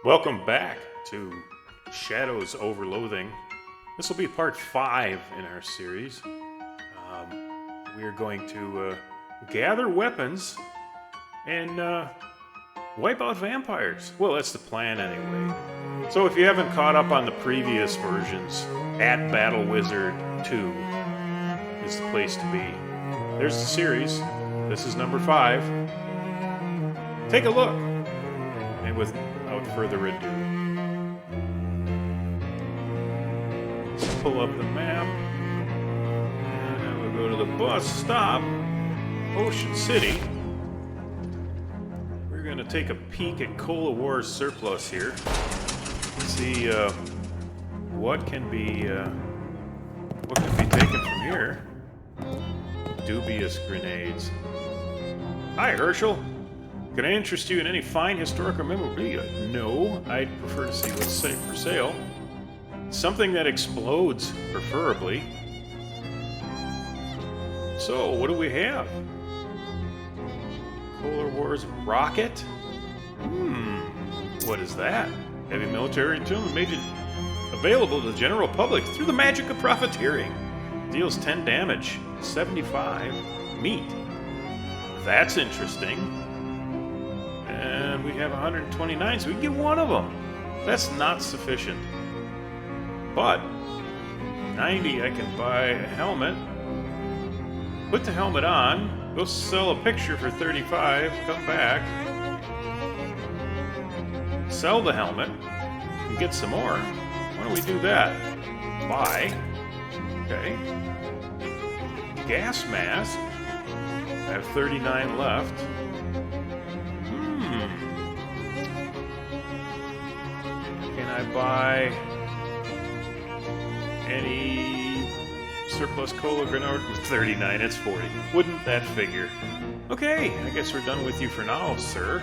Welcome back to Shadows Over Loathing. This will be part 5 in our series. We are going to gather weapons and wipe out vampires. Well, that's the plan anyway. So if you haven't caught up on the previous versions, at Battle Wizard 2 is the place to be. There's the series. This is number 5. Take a look. And without further ado, let's pull up the map. And then we'll go to the bus stop, Ocean City. We're going to take a peek at Cola Wars surplus here. See what can be taken from here. Dubious grenades. Hi, Herschel. Can I interest you in any fine historical memorabilia? No, I'd prefer to see what's for sale. Something that explodes, preferably. So, what do we have? Cola Wars rocket? What is that? Heavy military tool made it available to the general public through the magic of profiteering. Deals 10 damage, 75 meat. That's interesting. And we have 129, so we can get one of them. That's not sufficient. But 90, I can buy a helmet. Put the helmet on. Go sell a picture for 35. Come back. Sell the helmet. And get some more. Why don't we do that? Buy. Okay. Gas mask. I have 39 left. Can I buy any surplus cola grenade with 39? It's 40. Wouldn't that figure? Okay, I guess we're done with you for now, sir.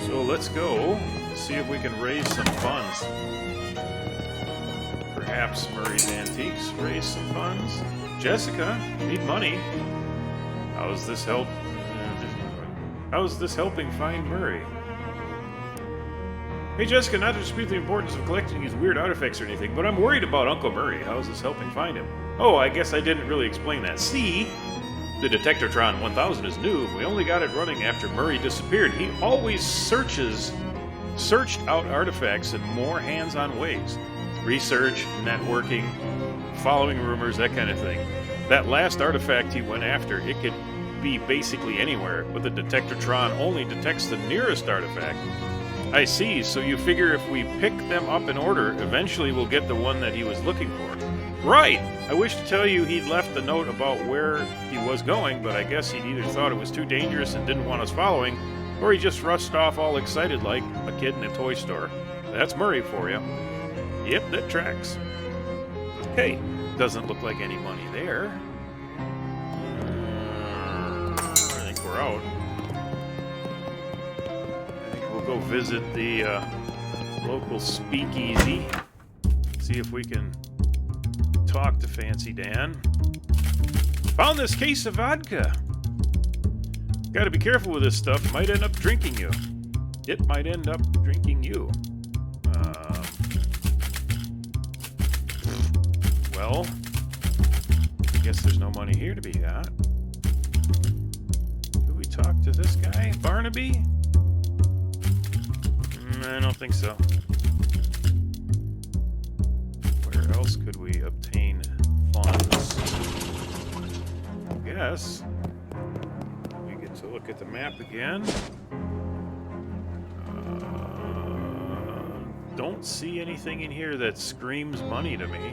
So let's go see if we can raise some funds. Perhaps Murray's Antiques raise some funds. Jessica, need money. How's this helping find Murray? Hey Jessica, not to dispute the importance of collecting these weird artifacts or anything, but I'm worried about Uncle Murray. How's this helping find him? Oh, I guess I didn't really explain that. See? The Detectortron 1000 is new. We only got it running after Murray disappeared. He always searched out artifacts in more hands-on ways. Research, networking, following rumors, that kind of thing. That last artifact he went after, it could be basically anywhere, but the Detectortron only detects the nearest artifact. I see, so you figure if we pick them up in order, eventually we'll get the one that he was looking for. Right! I wish to tell you he'd left a note about where he was going, but I guess he either thought it was too dangerous and didn't want us following, or he just rushed off all excited like a kid in a toy store. That's Murray for you. Yep, that tracks. Hey, doesn't look like any money there. I think we're out. Go visit the local speakeasy. See if we can talk to Fancy Dan. Found this case of vodka. Gotta be careful with this stuff. Might end up drinking you. It might end up drinking you. Well, I guess there's no money here to be got. Do we talk to this guy? Barnaby? I don't think so. Where else could we obtain funds? I guess we get to look at the map again. Don't see anything in here that screams money to me.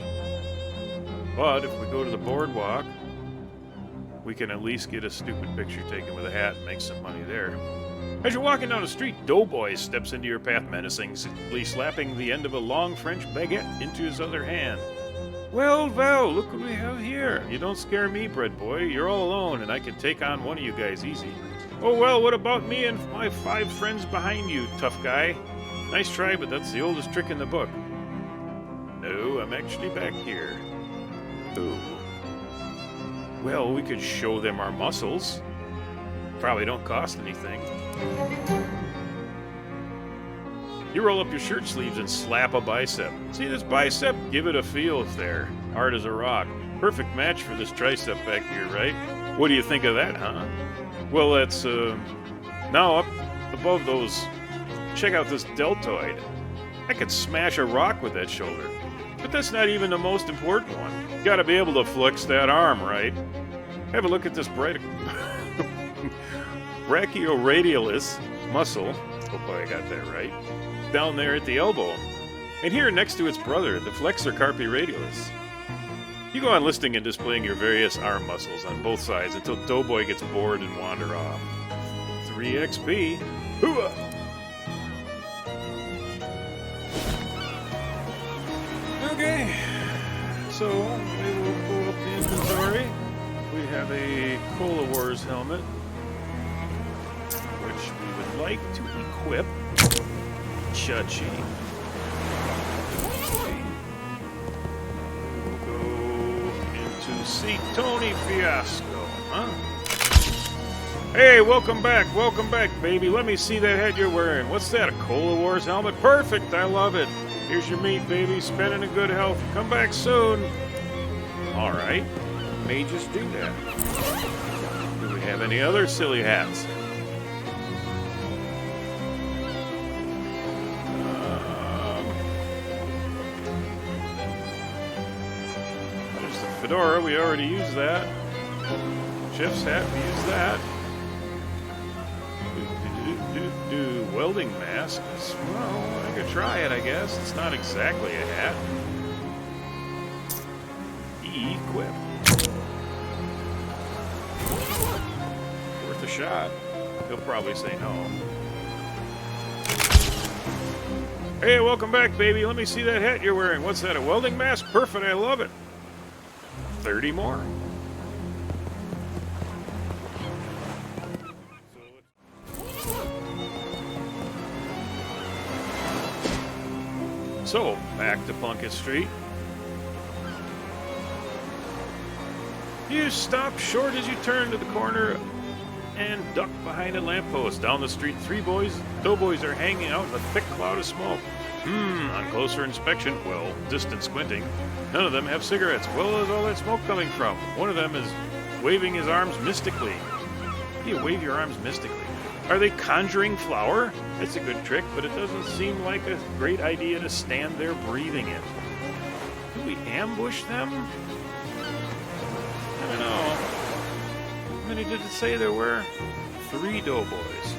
But if we go to the boardwalk, we can at least get a stupid picture taken with a hat and make some money there. As you're walking down the street, Doughboy steps into your path menacingly, slapping the end of a long French baguette into his other hand. Well, look what we have here. You don't scare me, bread boy. You're all alone, and I can take on one of you guys easy. Oh, well, what about me and my 5 friends behind you, tough guy? Nice try, but that's the oldest trick in the book. No, I'm actually back here. Ooh. Well, we could show them our muscles. Probably don't cost anything. You roll up your shirt sleeves and slap a bicep. See this bicep? Give it a feel if there. Hard as a rock. Perfect match for this tricep back here, right? What do you think of that, huh? Well, that's, now up above those, check out this deltoid. I could smash a rock with that shoulder. But that's not even the most important one. You gotta be able to flex that arm, right? Have a look at this brachioradialis muscle. Hopefully I got that right. Down there at the elbow. And here next to its brother, the flexor carpi radialis. You go on listing and displaying your various arm muscles on both sides until Doughboy gets bored and wander off. 3 XP. Hooah! Okay, so we will pull up the inventory. We have a Cola Wars helmet, which we would like to equip. Cha-chi. We'll go into see Tony Fiasco, huh? Hey, welcome back, baby. Let me see that head you're wearing. What's that, a Cola Wars helmet? Perfect, I love it. Here's your meat, baby. Spending a good health. Come back soon. All right. May just do that. Do we have any other silly hats? There's the fedora. We already used that. Chef's hat. We used that. Welding mask. Well, I could try it, I guess. It's not exactly a hat. Equip. Worth a shot. He'll probably say no. Hey, welcome back, baby. Let me see that hat you're wearing. What's that, a welding mask? Perfect, I love it. 30 more. So, back to Plunkett Street. You stop short as you turn to the corner and duck behind a lamppost. Down the street, 3 doughboys are hanging out in a thick cloud of smoke. On closer inspection, well, distant squinting, none of them have cigarettes. Well, is all that smoke coming from? One of them is waving his arms mystically. How do you wave your arms mystically? Are they conjuring flour? That's a good trick, but it doesn't seem like a great idea to stand there breathing it. Do we ambush them? I don't know. How many did it say there were? 3 doughboys.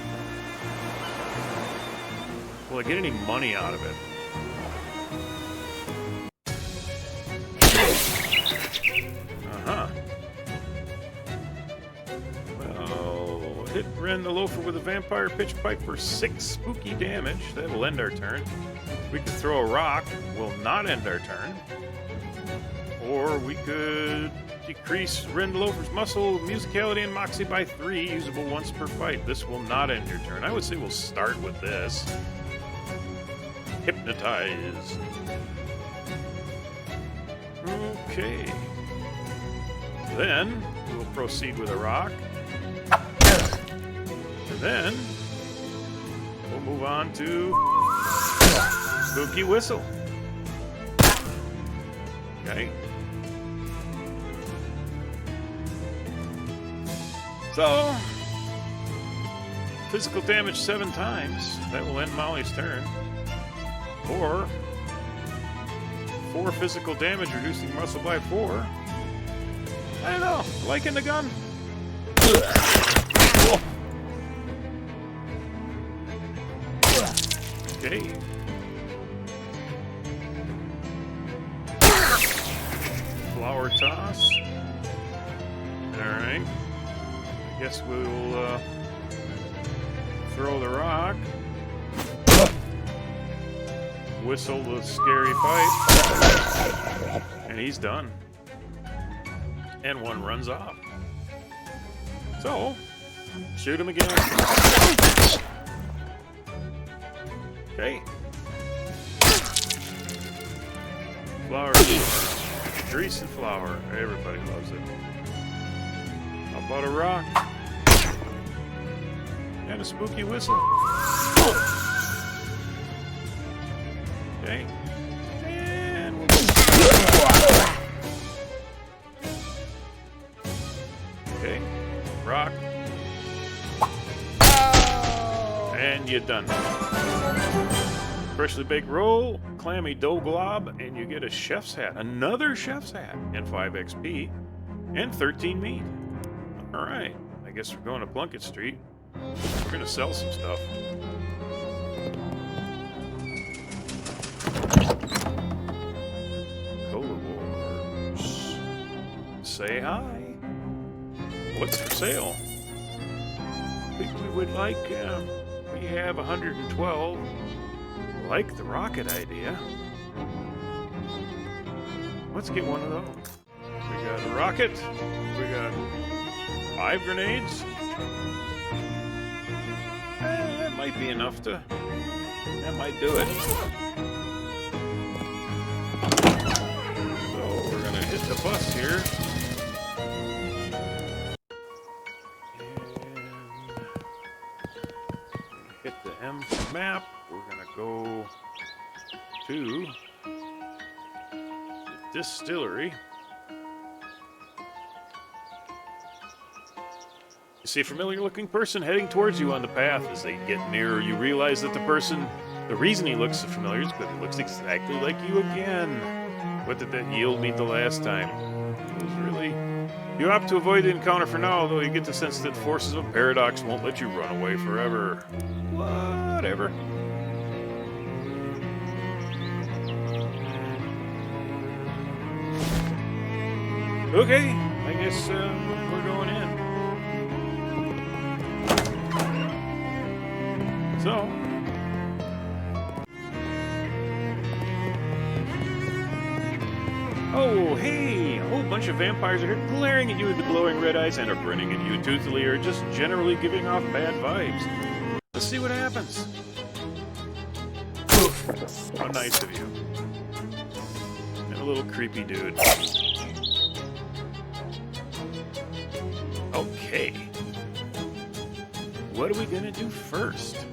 Will I get any money out of it? Uh-huh. Well, hit Ren the Loafer with a vampire pitch pipe for 6 spooky damage. That'll end our turn. We could throw a rock. Will not end our turn. Or we could decrease Ren the Loafer's muscle, musicality, and moxie by 3, usable once per fight. This will not end your turn. I would say we'll start with this. Hypnotize. Okay. Then we'll proceed with a rock. And then we'll move on to Spooky Whistle. Okay. So, physical damage 7 times. That will end Molly's turn. Or 4 physical damage, reducing muscle by 4. I don't know. Liking the gun. Okay. Flower toss. Alright. I guess we'll throw the rock. Whistle the scary pipe. And he's done. And one runs off. So, shoot him again. Okay. Flower. Grease and flour. Everybody loves it. How about a rock? And a spooky whistle. Okay. And we'll go. Okay. Rock. And you're done. Freshly baked roll, clammy dough glob, and you get a chef's hat. Another chef's hat. And 5 XP. And 13 meat. Alright. I guess we're going to Plunkett Street. We're going to sell some stuff. Cola Wars. Say hi. What's for sale? We would like, we have 112. Like the rocket idea. Let's get one of those. We got a rocket. We got 5 grenades. That might be enough to... That might do it. So we're going to hit the bus here. And hit the M map. We're going to go to the distillery. You see a familiar-looking person heading towards you on the path. As they get nearer, you realize that the reason he looks so familiar is because he looks exactly like you again. What did that yield me the last time? It was really... You opt to avoid the encounter for now, though you get the sense that the forces of paradox won't let you run away forever. Whatever. Okay, I guess we're going in. So, oh, hey, a whole bunch of vampires are here glaring at you with the glowing red eyes and are grinning at you toothily or just generally giving off bad vibes. Let's see what happens. How nice of you. And a little creepy dude. Okay. What are we gonna do first?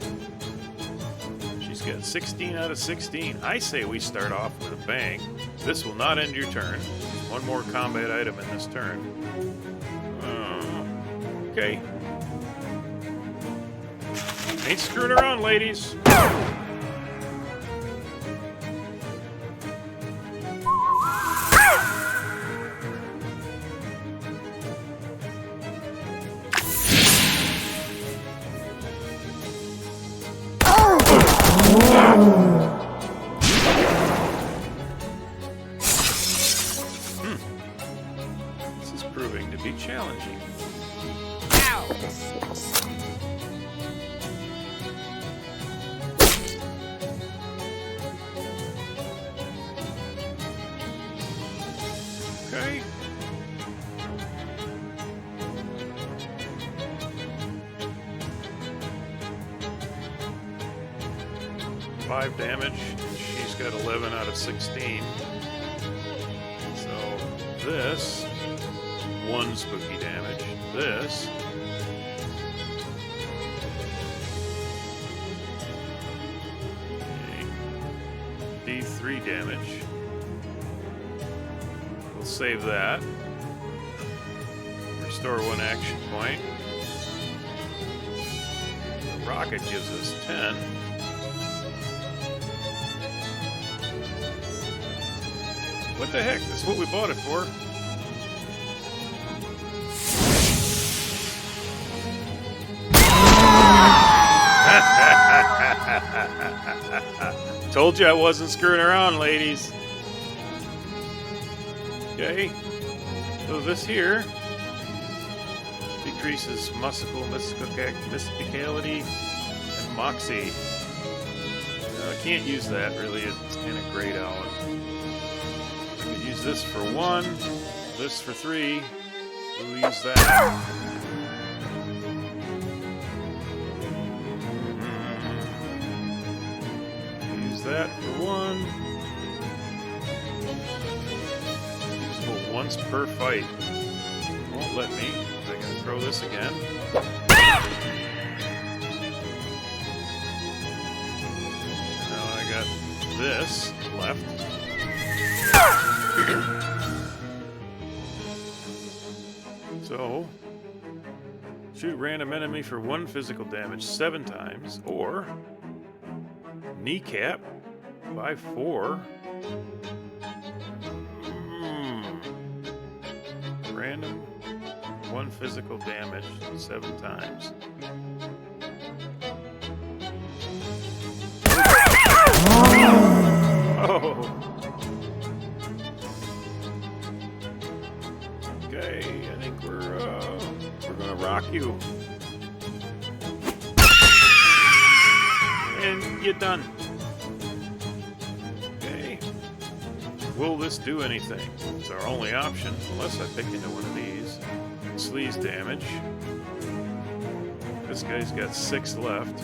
She's got 16 out of 16. I say we start off with a bang. This will not end your turn. One more combat item in this turn. Okay. Ain't screwing around, ladies. This is proving to be challenging. Ow! Okay. Five damage. She's got 11 out of 16. So this, 1 spooky damage. This, D3 damage. We'll save that. Restore 1 action point. The rocket gives us 10. What the heck? That's what we bought it for. Told you I wasn't screwing around, ladies. Okay. So this here decreases mysticality, and moxie. No, I can't use that, really. It's kind of grayed out. Use this for 1, this for 3. We'll use that. Use that for 1. Usable once per fight. Won't let me. I can throw this again. Now I got this left. So, shoot random enemy for 1 physical damage 7 times, or kneecap by 4. Random 1 physical damage 7 times. Oh. Okay, I think we're gonna rock you. And you're done. Okay. Will this do anything? It's our only option, unless I pick into one of these. Sleaze damage. This guy's got 6 left.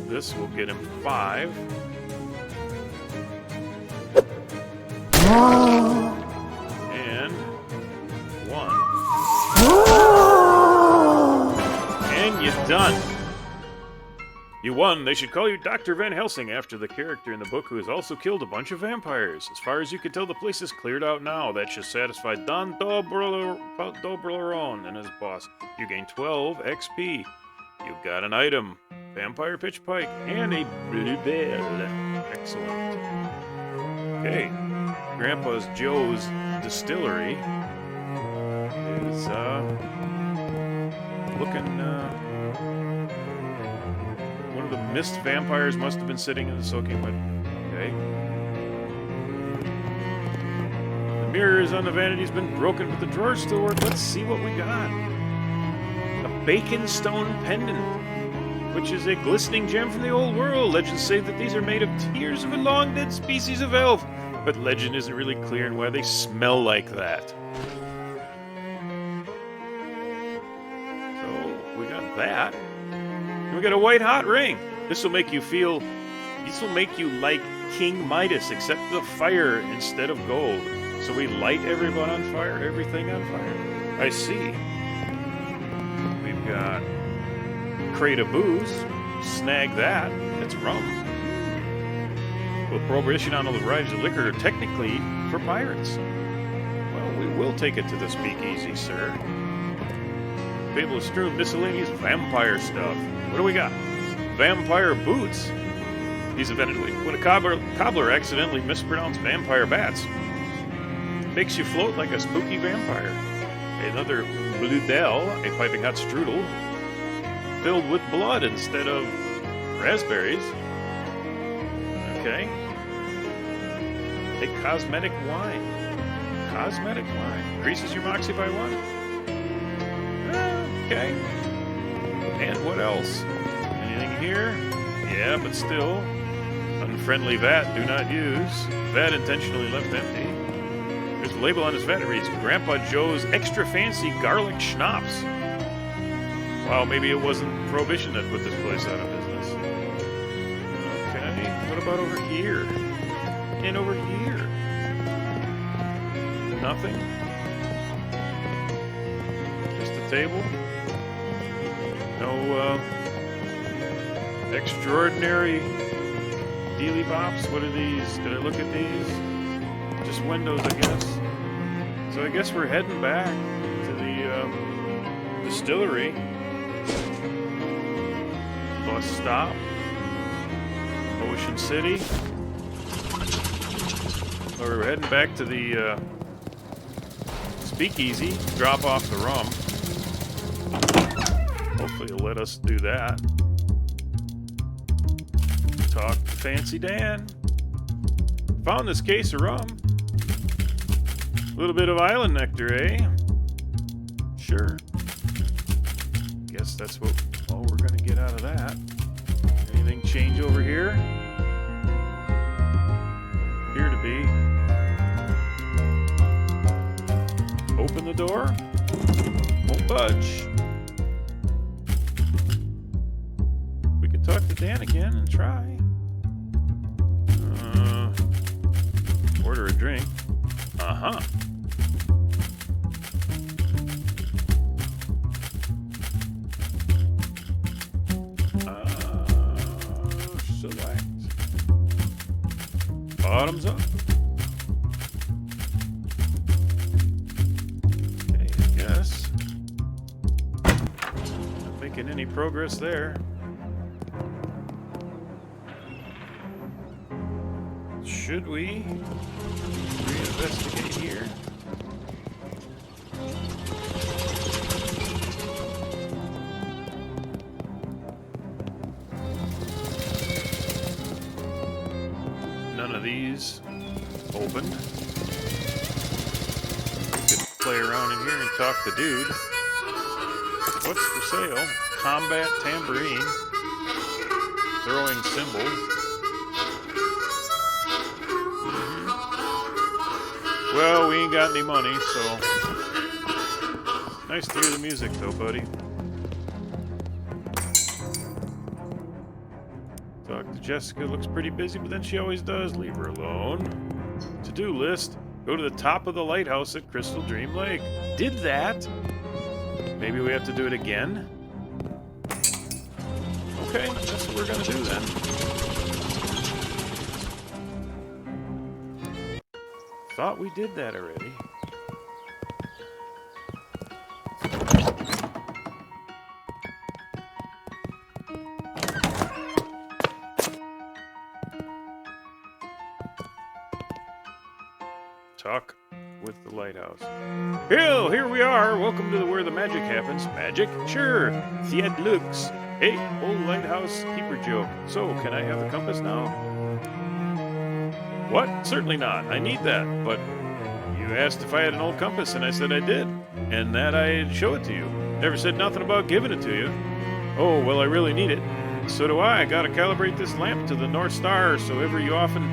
This will get him 5. And 1. And you're done. You won. They should call you Dr. Van Helsing after the character in the book who has also killed a bunch of vampires. As far as you can tell, the place is cleared out now. That should satisfy Don Dobleron and his boss. You gain 12 XP. You got an item. Vampire Pitch Pike and a Bluebell. Excellent. Okay. Grandpa's Joe's Distillery is looking one of the mist vampires must have been sitting in the soaking wet. Okay. The mirrors on the vanity's been broken, but the drawers still work. Let's see what we got. A bacon stone pendant, which is a glistening gem from the old world. Legends say that these are made of tears of a long-dead species of elf, but legend isn't really clear on why they smell like that. So, we got that. And we got a white-hot ring. This will make you like King Midas, except the fire instead of gold. So we light everyone on fire, everything on fire. I see. We've got crate of booze. Snag that. It's rum. Well, prohibition on all the varieties of liquor are technically for pirates. Well, we will take it to the speakeasy, sir. Table of strewn miscellaneous vampire stuff. What do we got? Vampire boots. These eventually. When a cobbler accidentally mispronounced vampire bats, makes you float like a spooky vampire. Another Bluebell, a piping hot strudel, filled with blood instead of raspberries. Okay. A cosmetic wine. Cosmetic wine. Increases your moxie by 1. Okay. And what else? Anything here? Yeah, but still. Unfriendly vat, do not use. Vat intentionally left empty. There's a label on his vat. It reads, Grandpa Joe's Extra Fancy Garlic Schnapps. Wow, maybe it wasn't Prohibition that put this place out of business. Okay, what about over here? And over here? Nothing? Just a table? No, extraordinary dealy bops? What are these? Did I look at these? Just windows, I guess. So I guess we're heading back to the distillery. Bus stop. Ocean City. We're heading back to the speakeasy. Drop off the rum. Hopefully he'll let us do that. Talk to Fancy Dan. Found this case of rum. A little bit of island nectar, eh? Sure. Guess that's what all we're going to get out of that. Anything change over here? Appear to be. Open the door. Won't budge. We could talk to Dan again and try. Order a drink. Uh-huh. Select. bottoms up. Okay, I guess. Not making any progress there. Should we reinvestigate here? None of these opened. We could play around in here and talk to dude. What's for sale? Combat tambourine. Throwing cymbal. Well, we ain't got any money, so... Nice to hear the music, though, buddy. Talk to Jessica. Looks pretty busy, but then she always does. Leave her alone. To-do list. Go to the top of the lighthouse at Crystal Dream Lake. Did that. Maybe we have to do it again? Okay, that's what we're gonna do then. Thought we did that already. Talk with the lighthouse. Here we are. Welcome to where the magic happens. Magic? Sure. Fiat Lux. Hey, old lighthouse keeper joke. So, can I have the compass now? What? Certainly not. I need that. But you asked if I had an old compass, and I said I did. And that I'd show it to you. Never said nothing about giving it to you. Oh, well, I really need it. So do I. I gotta calibrate this lamp to the North Star so every often...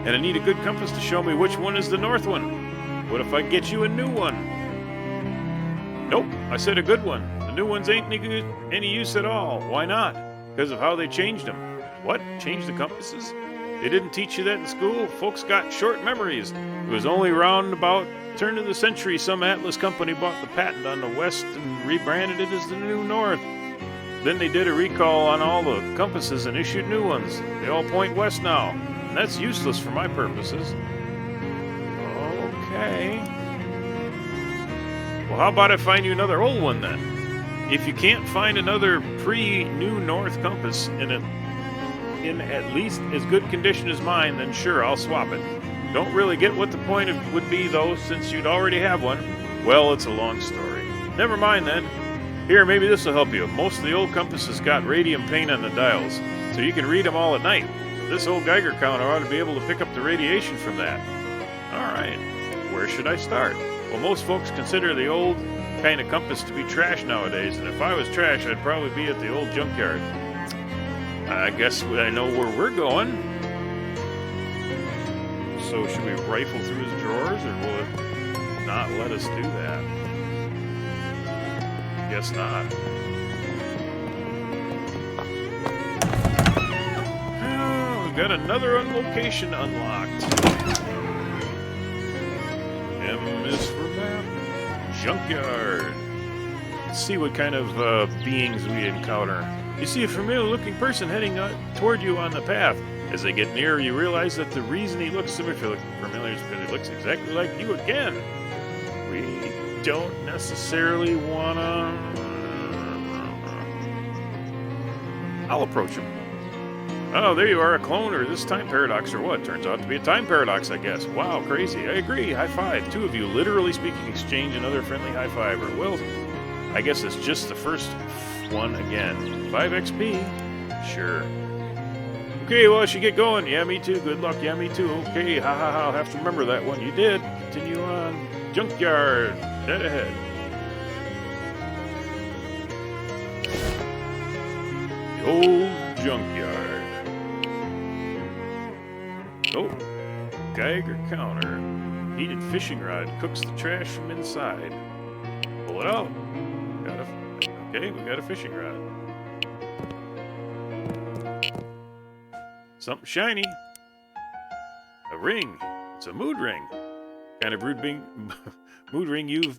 And I need a good compass to show me which one is the north one. What if I get you a new one? Nope, I said a good one. The new ones ain't any use at all. Why not? Because of how they changed them. What? Changed the compasses? They didn't teach you that in school? Folks got short memories. It was only round about turn of the century some Atlas company bought the patent on the West and rebranded it as the New North. Then they did a recall on all the compasses and issued new ones. They all point west now, and that's useless for my purposes. Okay. Well, how about I find you another old one then? If you can't find another pre-New North compass in at least as good condition as mine, then sure, I'll swap it. Don't really get what the point would be, though, since you'd already have one. Well, it's a long story. Never mind, then. Here, maybe this will help you. Most of the old compasses got radium paint on the dials, so you can read them all at night. This old Geiger counter ought to be able to pick up the radiation from that. All right. Where should I start? Well, most folks consider the old kind of compass to be trash nowadays, and if I was trash, I'd probably be at the old junkyard. I guess I know where we're going. So should we rifle through his drawers, or will it not let us do that? Guess not. Oh, we've got another location unlocked. M is for map. Junkyard. Let's see what kind of beings we encounter. You see a familiar-looking person heading toward you on the path. As they get nearer, you realize that the reason he looks familiar is because he looks exactly like you again. We don't necessarily wanna... I'll approach him. Oh, there you are, a clone, or this time paradox, or what? Turns out to be a time paradox, I guess. Wow, crazy. I agree. High five. Two of you, literally speaking, exchange another friendly high fiver. Well, I guess it's just the first one again. 5 XP? Sure. Okay, well, I should get going. Yeah, me too. Good luck. Yeah, me too. Okay, ha ha ha. I'll have to remember that one. You did. Continue on. Junkyard. Dead ahead. The old junkyard. Oh, Geiger counter. Heated fishing rod cooks the trash from inside. Pull it out. Okay, we got a fishing rod. Something shiny. A ring. It's a mood ring. Kind of mood ring you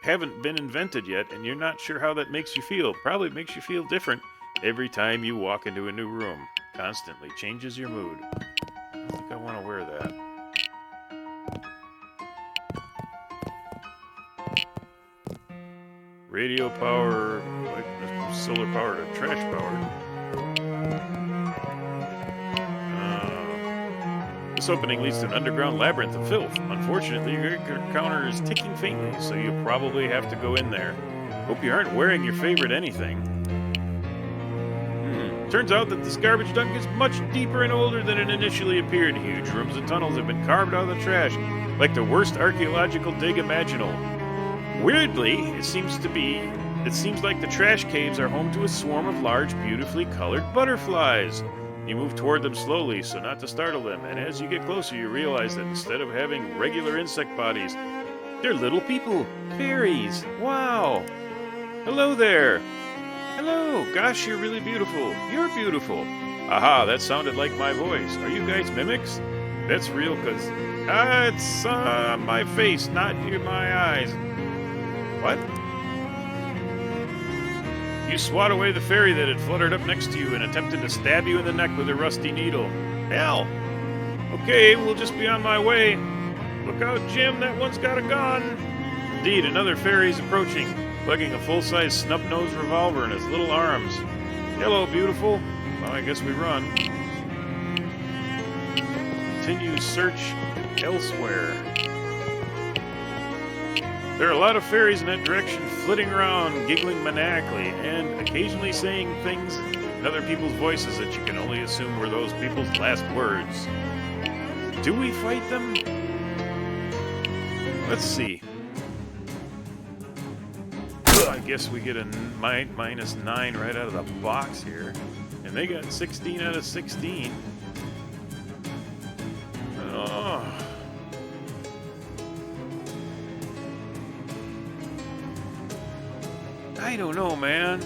haven't been invented yet, and you're not sure how that makes you feel. Probably makes you feel different every time you walk into a new room. Constantly changes your mood. I think I want to wear that. Radio power, like solar power to trash power. This opening leads to an underground labyrinth of filth. Unfortunately, your counter is ticking faintly, so you'll probably have to go in there. Hope you aren't wearing your favorite anything. Turns out that this garbage dump is much deeper and older than it initially appeared. Huge rooms and tunnels have been carved out of the trash, like the worst archaeological dig imaginable. Weirdly, it seems like the trash caves are home to a swarm of large, beautifully colored butterflies. You move toward them slowly, so not to startle them, and as you get closer, you realize that instead of having regular insect bodies, they're little people, fairies. Wow! Hello there! Hello! Gosh, you're really beautiful. You're beautiful. Aha, that sounded like my voice. Are you guys mimics? That's real, because it's my face, not my eyes. What? You swat away the fairy that had fluttered up next to you and attempted to stab you in the neck with a rusty needle. Hell! Okay, we'll just be on my way. Look out, Jim, that one's got a gun. Indeed, another fairy's approaching, lugging a full-size snub-nosed revolver in his little arms. Hello, beautiful. Well, I guess we run. Continue search elsewhere. There are a lot of fairies in that direction, flitting around, giggling maniacally, and occasionally saying things in other people's voices that you can only assume were those people's last words. Do we fight them? Let's see. I guess we get a -9 right out of the box here. And they got 16 out of 16. Oh. I don't know, man.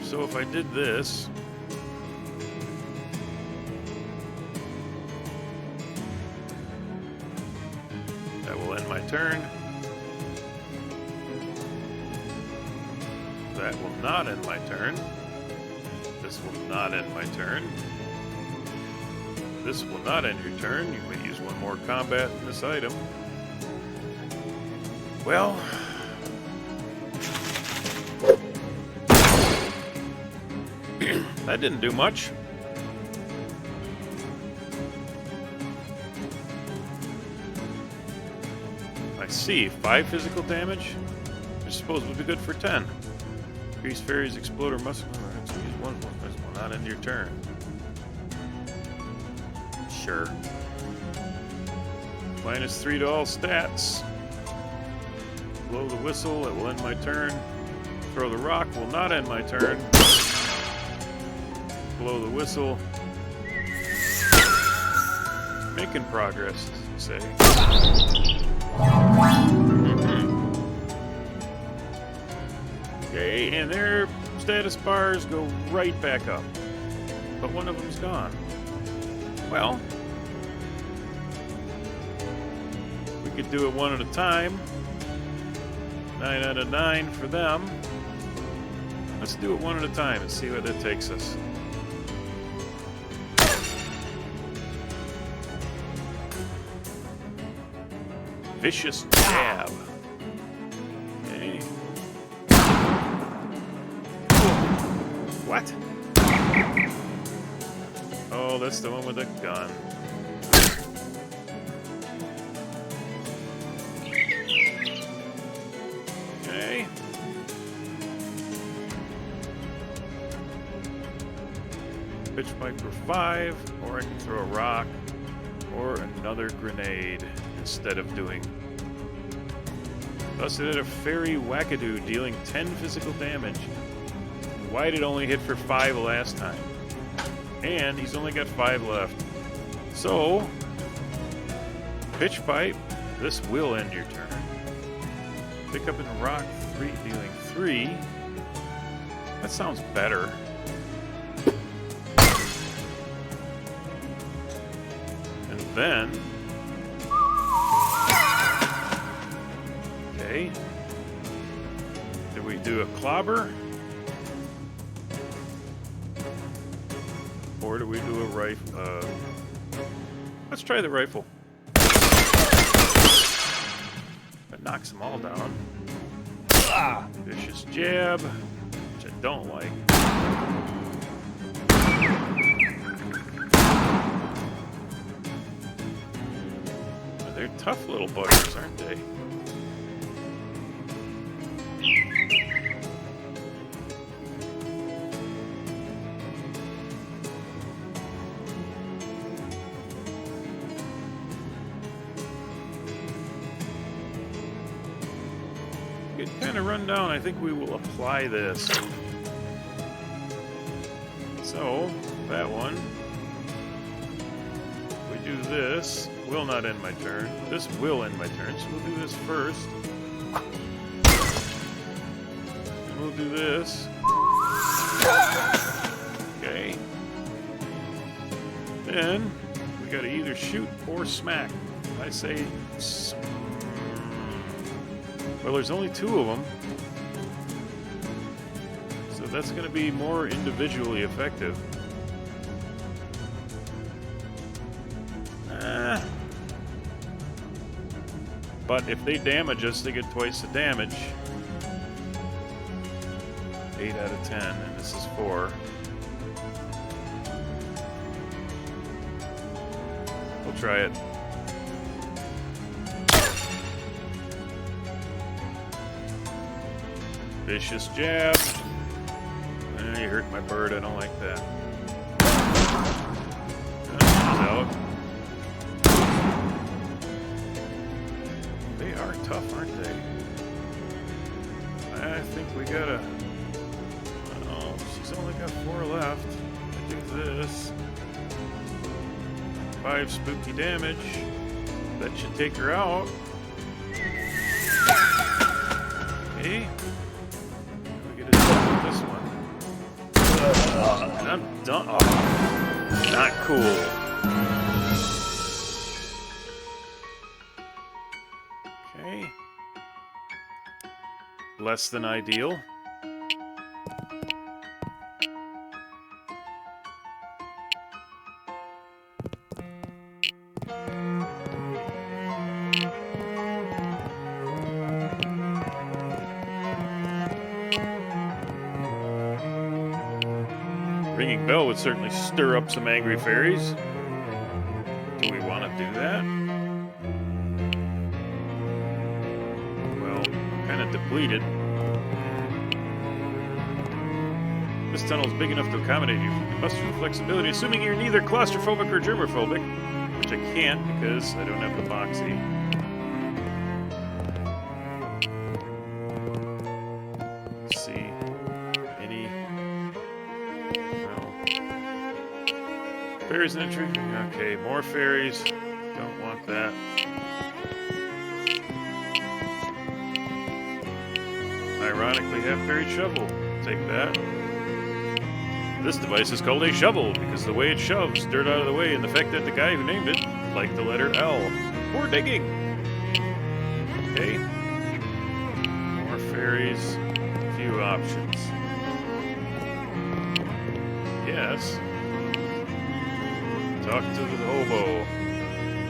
So if I did this... that will end my turn. That will not end my turn. This will not end my turn. This will not end your turn. You may use one more combat in this item. Well... that didn't do much. I see. 5 physical damage. I suppose would be good for 10. Increase fairies, explode, or muscle. Use one more. This will not end your turn. Sure. -3 to all stats. Blow the whistle, it will end my turn. Throw the rock will not end my turn. Blow the whistle. Making progress, say. Okay, and their status bars go right back up. But one of them's gone. Well, we could do it one at a time. 9 out of 9 for them. Let's do it one at a time and see where that takes us. Vicious jab. Okay. What? Oh, that's the one with the gun. Okay. Pitch pipe for 5, or I can throw a rock, or another grenade instead of doing. Thus it had a fairy wackadoo dealing 10 physical damage. Why did it only hit for 5 last time? And he's only got 5 left. So, pitch pipe, this will end your turn. Pick up in rock 3, dealing 3. That sounds better. And then, okay, do we do a clobber? or do we do a rifle? Let's try the rifle. That knocks them all down. Vicious jab, which I don't like. They're tough little buggers, aren't they? Get kind of run down. I think we will apply this. So, that one. We do this. Will not end my turn. This will end my turn, so we'll do this first. And we'll do this. Okay. Then, we gotta either shoot or smack. I say... Well, there's only 2 of them. So that's gonna be more individually effective. But if they damage us, they get twice the damage. 8 out of 10, and this is 4. We'll try it. Vicious jab. You hurt my bird, I don't like that. Out. They are tough, aren't they? I think we gotta... Oh, she's only got 4 left. I do this. 5 spooky damage. That should take her out. Okay. We get a double with this one. And I'm done. Oh, not cool. Okay. Less than ideal. Ringing bell would certainly stir up some angry fairies. Do we want to do that? Well, I'm kind of depleted. This tunnel is big enough to accommodate you. You must have flexibility, assuming you're neither claustrophobic or germophobic, which I can't because I don't have the boxy. Let's see. Fairies and entry. Okay, more fairies. Don't want that. Ironically, have fairy shovel. Take that. This device is called a shovel because the way it shoves dirt out of the way and the fact that the guy who named it liked the letter L. For digging. Okay. More fairies. A few options. Yes. Talk to the hobo.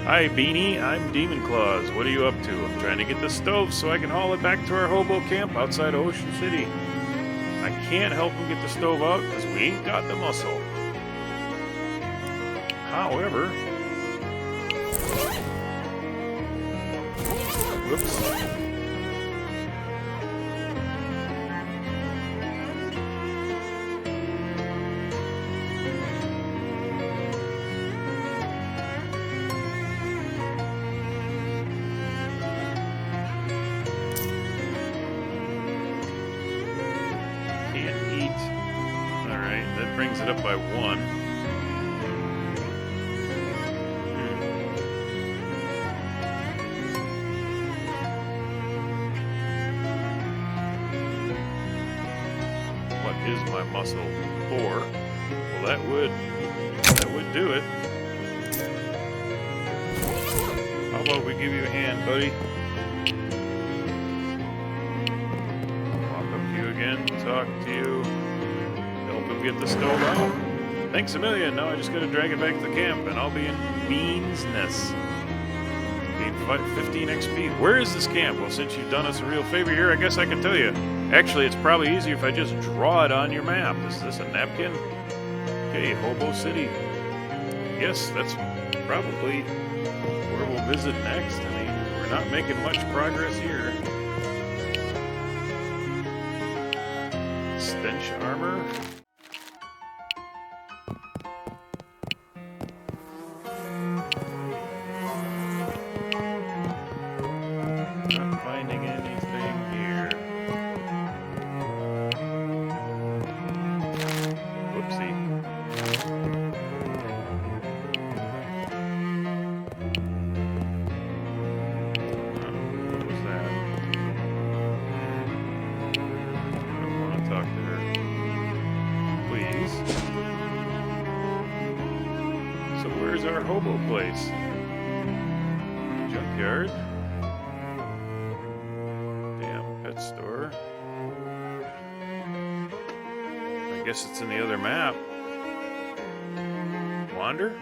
Hi, Beanie. I'm Demon Claws. What are you up to? I'm trying to get the stove so I can haul it back to our hobo camp outside Ocean City. I can't help him get the stove out because we ain't got the muscle. However... Whoops. Brings it up by 1. What is my muscle? 4. Well, that would do it. How about we give you a hand, buddy? Walk up to you again, talk to you. Help him get the stove out. Thanks a million. Now I just gotta drag it back to the camp, and I'll be in Bean's Nest. Gain 15 XP. Where is this camp? Well, since you've done us a real favor here, I guess I can tell you. Actually, it's probably easier if I just draw it on your map. Is this a napkin? Okay, Hobo City. Yes, that's probably where we'll visit next. I mean, we're not making much progress here. Stench armor. Not finding anything here. Whoopsie. What was that? I don't want to talk to her. Please. So where's our hobo place? Junkyard. Store. I guess it's in the other map. Wander?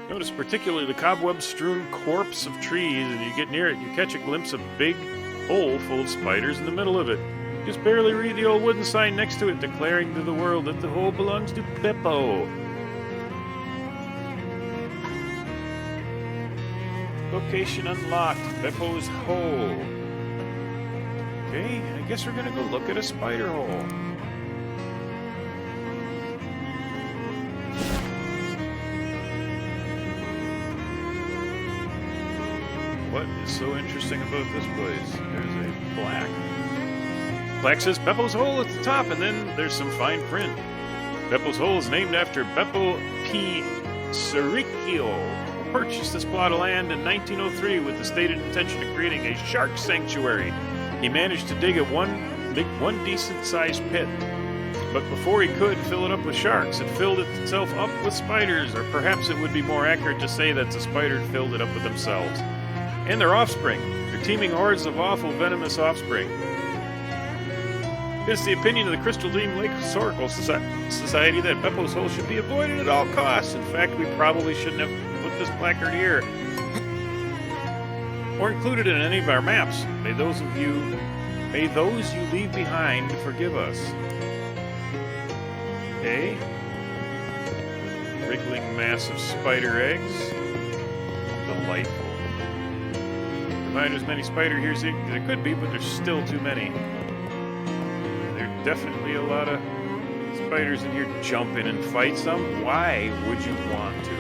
Notice particularly the cobweb-strewn corpse of trees, and you get near it, you catch a glimpse of a big hole full of spiders in the middle of it. Just barely read the old wooden sign next to it, declaring to the world that the hole belongs to Beppo. Location unlocked. Beppo's hole. Okay, I guess we're gonna go look at a spider hole. What is so interesting about this place? There's a plaque. Plaque says Beppo's hole at the top, and then there's some fine print. Beppo's hole is named after Beppo P. Sericchio, who purchased this plot of land in 1903 with the stated intention of creating a shark sanctuary. He managed to dig one decent-sized pit, but before he could fill it up with sharks, it filled itself up with spiders, or perhaps it would be more accurate to say that the spiders filled it up with themselves. And their offspring, their teeming hordes of awful, venomous offspring. It is the opinion of the Crystal Dream Lake Historical Society that Beppo's hole should be avoided at all costs. In fact, we probably shouldn't have put this placard here or included in any of our maps. May those you leave behind forgive us. Okay. Wriggling mass of spider eggs. Delightful. Find as many spider here as there could be, but there's still too many. There are definitely a lot of spiders in here. Jump in and fight some? Why would you want to?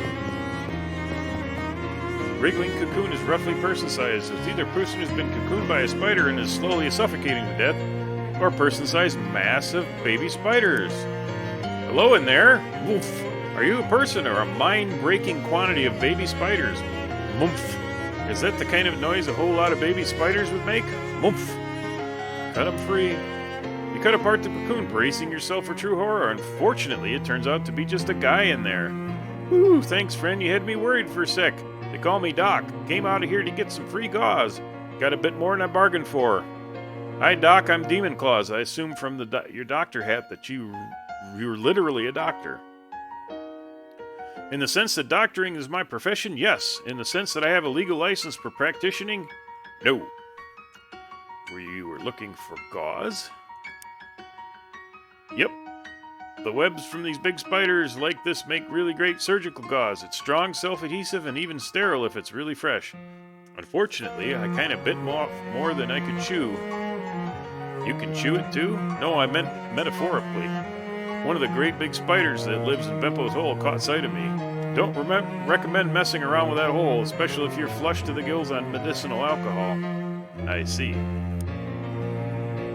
Wriggling cocoon is roughly person-sized. It's either a person who's been cocooned by a spider and is slowly suffocating to death, or person-sized massive baby spiders. Hello in there. Woof. Are you a person or a mind-breaking quantity of baby spiders? Mumph. Is that the kind of noise a whole lot of baby spiders would make? Mumph. Cut them free. You cut apart the cocoon, bracing yourself for true horror. Unfortunately, it turns out to be just a guy in there. Whew, thanks, friend. You had me worried for a sec. They call me Doc. Came out of here to get some free gauze. Got a bit more than I bargained for. Hi, Doc. I'm Demon Claus. I assume from your doctor hat that you're literally a doctor. In the sense that doctoring is my profession, yes. In the sense that I have a legal license for practicing, no. You were looking for gauze? Yep. The webs from these big spiders like this make really great surgical gauze. It's strong, self-adhesive, and even sterile if it's really fresh. Unfortunately, I kind of bit off more than I could chew. You can chew it too? No, I meant metaphorically. One of the great big spiders that lives in Beppo's hole caught sight of me. Don't recommend messing around with that hole, especially if you're flushed to the gills on medicinal alcohol. I see.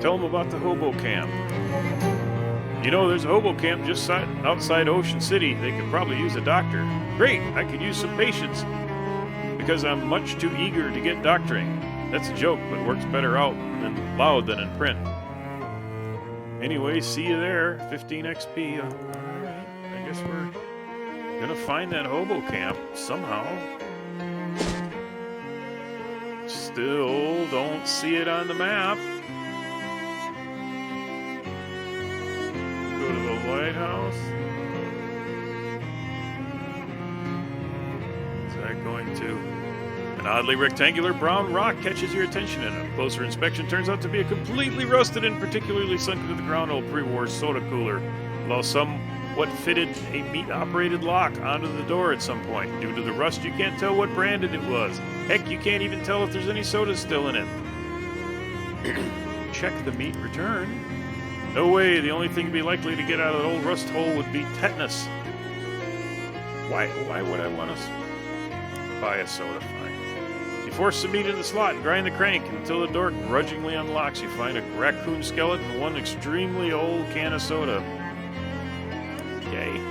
Tell them about the hobo camp. You know, there's a hobo camp just outside Ocean City. They could probably use a doctor. Great, I could use some patience. Because I'm much too eager to get doctoring. That's a joke, but works better out loud than in print. Anyway, see you there. 15 XP. Alright, I guess we're gonna find that hobo camp somehow. Still don't see it on the map. Go to the lighthouse. that going to? An oddly rectangular brown rock catches your attention, and a closer inspection turns out to be a completely rusted and particularly sunk into the ground old pre-war soda cooler, while somewhat fitted a meat-operated lock onto the door at some point. Due to the rust, you can't tell what branded it was. Heck, you can't even tell if there's any soda still in it. Check the meat return. No way, the only thing to be likely to get out of the old rust hole would be tetanus. Why would I want to buy a soda? Fine. You force the meat in the slot and grind the crank until the door grudgingly unlocks. You find a raccoon skeleton and one extremely old can of soda. Yay.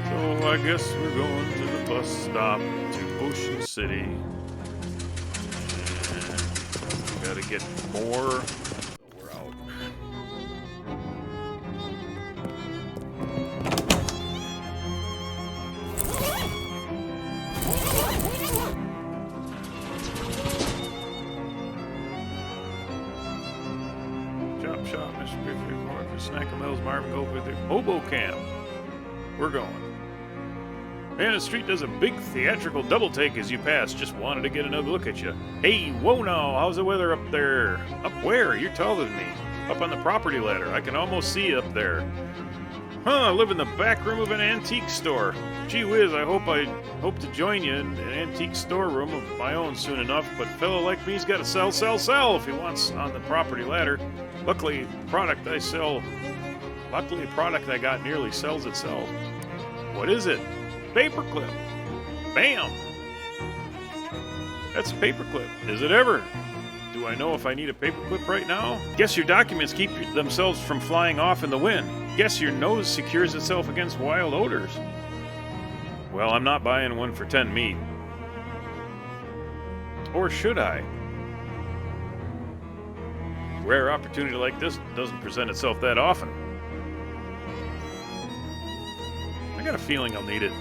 So I guess we're going to the bus stop to Ocean City. And gotta get more. Hobo Camp. We're going. Man, the street does a big theatrical double take as you pass. Just wanted to get another look at you. Hey, whoa now, how's the weather up there? Up where? You're taller than me. Up on the property ladder. I can almost see you up there. Huh, I live in the back room of an antique store. Gee whiz, I hope to join you in an antique storeroom of my own soon enough, but a fellow like me's got to sell if he wants on the property ladder. Luckily, the product I got nearly sells itself. What is it? Paperclip. Bam! That's a paperclip. Is it ever? Do I know if I need a paperclip right now? Guess your documents keep themselves from flying off in the wind. Guess your nose secures itself against wild odors. Well, I'm not buying one for 10 meat. Or should I? Rare opportunity like this doesn't present itself that often. I got a feeling I'll need it.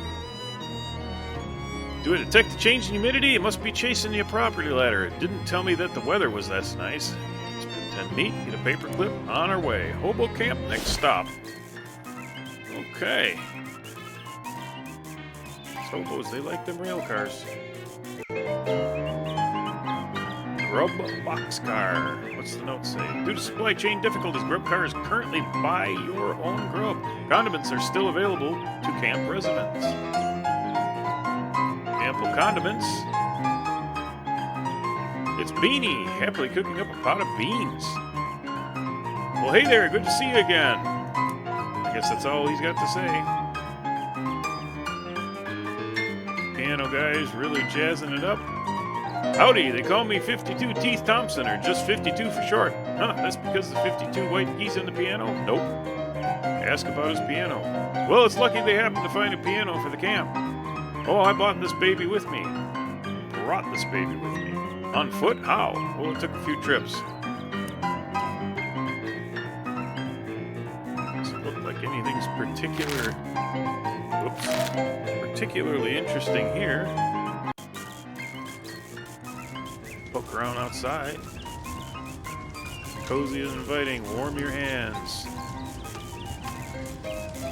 Do I detect the change in humidity? It must be chasing the property ladder. It didn't tell me that the weather was that nice. Spend 10 meat, get a paperclip, on our way. Hobo Camp, next stop. Okay. Hobos, they like them rail cars. Grub Boxcar. What's the note say? Due to supply chain difficulties, Grub Car is currently buy your own grub. Condiments are still available to camp residents. Ample condiments. It's Beanie, happily cooking up a pot of beans. Well, hey there, good to see you again. I guess that's all he's got to say. Piano guy's really jazzing it up. Howdy, they call me 52 Teeth Thompson, or just 52 for short. Huh, that's because the 52 white keys in the piano? Nope. Ask about his piano. Well, it's lucky they happened to find a piano for the camp. Oh, I brought this baby with me. On foot? How? Well, it took a few trips. Doesn't look like anything's particularly interesting here. Poke around outside. Cozy and inviting. Warm your hands.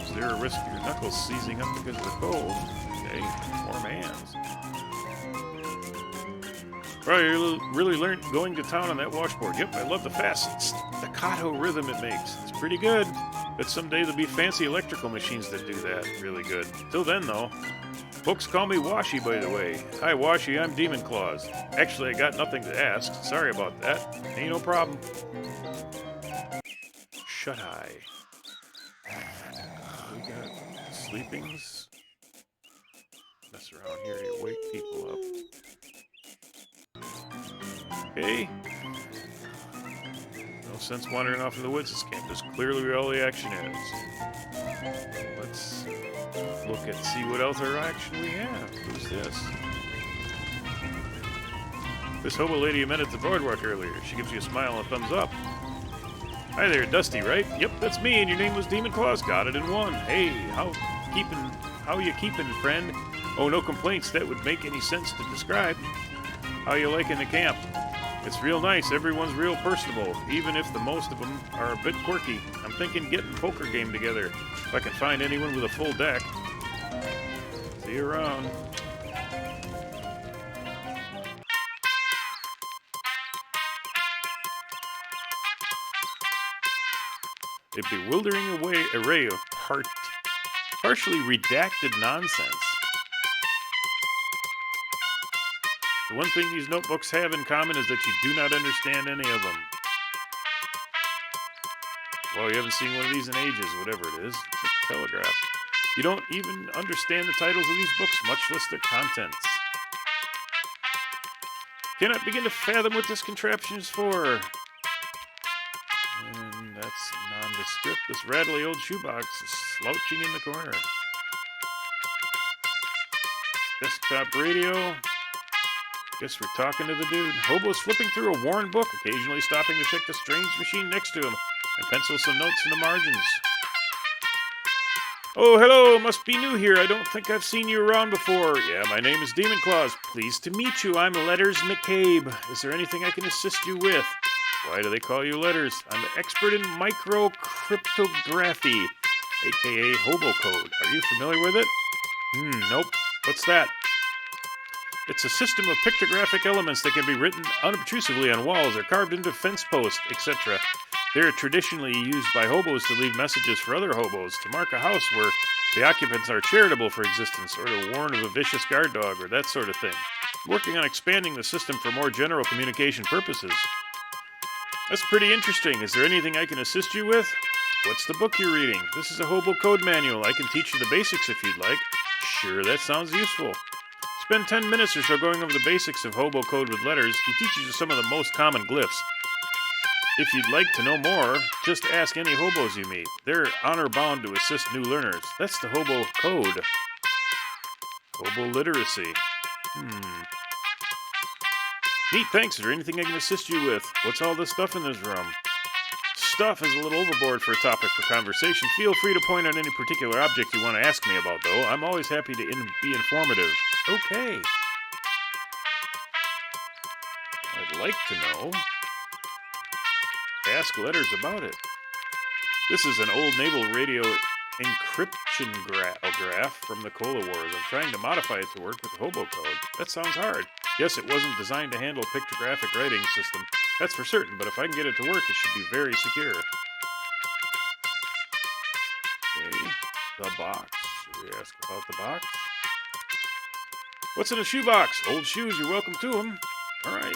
Is there a risk of your knuckles seizing up because of the cold? Okay, warm hands. Probably really learned going to town on that washboard. Yep, I love the fast staccato rhythm it makes. It's pretty good. Bet someday there'll be fancy electrical machines that do that really good. Till then, though. Folks call me Washy, by the way. Hi, Washy, I'm Demon Claus. Actually, I got nothing to ask. Sorry about that. Ain't no problem. Shut eye. We got sleepings. Mess around here, you wake people up. Okay. No sense wandering off in the woods. This camp is clearly where all the action is. Let's look and see what else our action we have. Who's this? This hobo lady you met at the boardwalk earlier. She gives you a smile and a thumbs up. Hi there, Dusty, right? Yep, that's me, and your name was Demon Claus. Got it in one. Hey, how you keeping, friend? Oh, no complaints. That would make any sense to describe. How you liking the camp? It's real nice. Everyone's real personable, even if the most of them are a bit quirky. I'm thinking getting a poker game together. If I can find anyone with a full deck. See you around. A bewildering array of partially redacted nonsense. The one thing these notebooks have in common is that you do not understand any of them. Well, you haven't seen one of these in ages, whatever it is. It's a telegraph. You don't even understand the titles of these books, much less their contents. Cannot begin to fathom what this contraption is for. And that's nondescript. This rattly old shoebox is slouching in the corner. Desktop radio. Guess we're talking to the dude. Hobo's flipping through a worn book, occasionally stopping to check the strange machine next to him and pencil some notes in the margins. Oh, hello, must be new here. I don't think I've seen you around before. Yeah, my name is Demon Claus. Pleased to meet you. I'm Letters McCabe. Is there anything I can assist you with? Why do they call you Letters? I'm an expert in microcryptography, aka Hobo Code. Are you familiar with it? Nope. What's that? It's a system of pictographic elements that can be written unobtrusively on walls or carved into fence posts, etc. They are traditionally used by hobos to leave messages for other hobos, to mark a house where the occupants are charitable for existence, or to warn of a vicious guard dog, or that sort of thing. I'm working on expanding the system for more general communication purposes. That's pretty interesting. Is there anything I can assist you with? What's the book you're reading? This is a Hobo Code Manual. I can teach you the basics if you'd like. Sure, that sounds useful. Spend 10 minutes or so going over the basics of Hobo Code with Letters. He teaches you some of the most common glyphs. If you'd like to know more, just ask any hobos you meet. They're honor-bound to assist new learners. That's the Hobo Code. Hobo Literacy. Neat, thanks. Is there anything I can assist you with? What's all this stuff in this room? Stuff is a little overboard for a topic for conversation. Feel free to point out any particular object you want to ask me about, though. I'm always happy to be informative. Okay. I'd like to know. Ask Letters about it. This is an old naval radio encryption graph from the Cola Wars. I'm trying to modify it to work with the Hobo Code. That sounds hard. Yes, it wasn't designed to handle pictographic writing system. That's for certain, but if I can get it to work, it should be very secure. Okay, the box. Should we ask about the box? What's in a shoebox? Old shoes, you're welcome to them. Alright.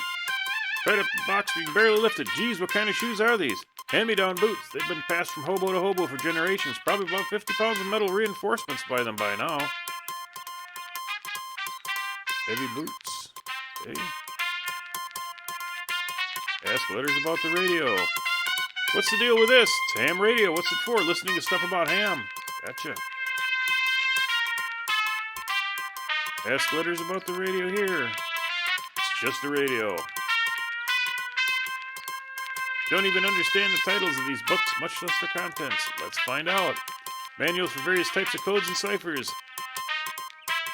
Right up the box, we can barely lift it. Geez, what kind of shoes are these? Hand-me-down boots. They've been passed from hobo to hobo for generations. Probably about 50 pounds of metal reinforcements by them by now. Heavy boots. Okay. Ask Letters about the radio. What's the deal with this? It's ham radio. What's it for? Listening to stuff about ham. Gotcha. Ask Letters about the radio here. It's just a radio. Don't even understand the titles of these books, much less the contents. Let's find out. Manuals for various types of codes and ciphers.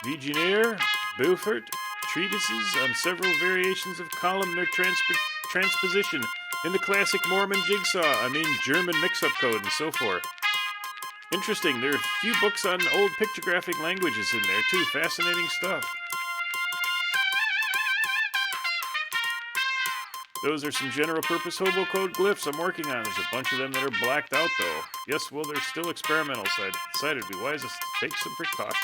Vigenère, Beaufort, treatises on several variations of columnar transposition in the classic Mormon jigsaw, German mix-up code and so forth. Interesting, there are a few books on old pictographic languages in there too. Fascinating stuff. Those are some general-purpose Hobo Code glyphs I'm working on. There's a bunch of them that are blacked out, though. Yes, well, they're still experimental, so I decided it'd be wisest to take some precautions.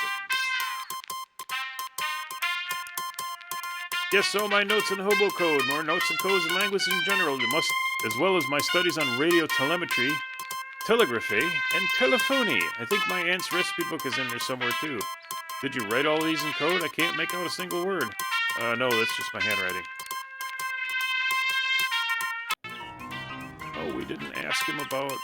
Yes, so my notes on Hobo Code, more notes on codes and languages in general, as well as my studies on radio telemetry, telegraphy, and telephony. I think my aunt's recipe book is in there somewhere, too. Did you write all these in code? I can't make out a single word. No, that's just my handwriting. Oh, we didn't ask him about...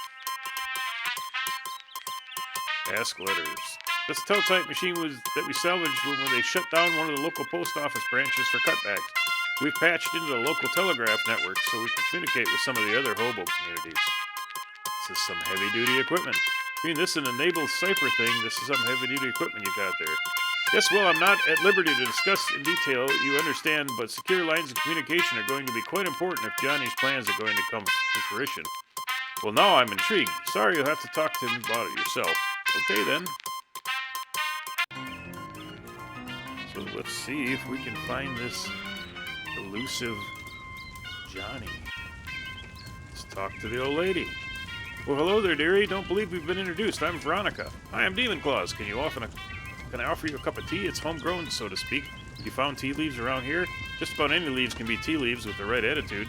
Ask Letters. This teletype machine was that we salvaged when they shut down one of the local post office branches for cutbacks. We've patched into the local telegraph network so we can communicate with some of the other hobo communities. This is some heavy-duty equipment. This is an enabled cipher thing. This is some heavy-duty equipment you got there. Yes, well, I'm not at liberty to discuss in detail, you understand, but secure lines of communication are going to be quite important if Johnny's plans are going to come to fruition. Well, now I'm intrigued. Sorry, you'll have to talk to him about it yourself. Okay, then. So let's see if we can find this elusive Johnny. Let's talk to the old lady. Well, hello there, dearie. Don't believe we've been introduced. I'm Veronica. Hi, I'm Demon Claus. Can I offer you a cup of tea? It's homegrown, so to speak. You found tea leaves around here? Just about any leaves can be tea leaves with the right attitude.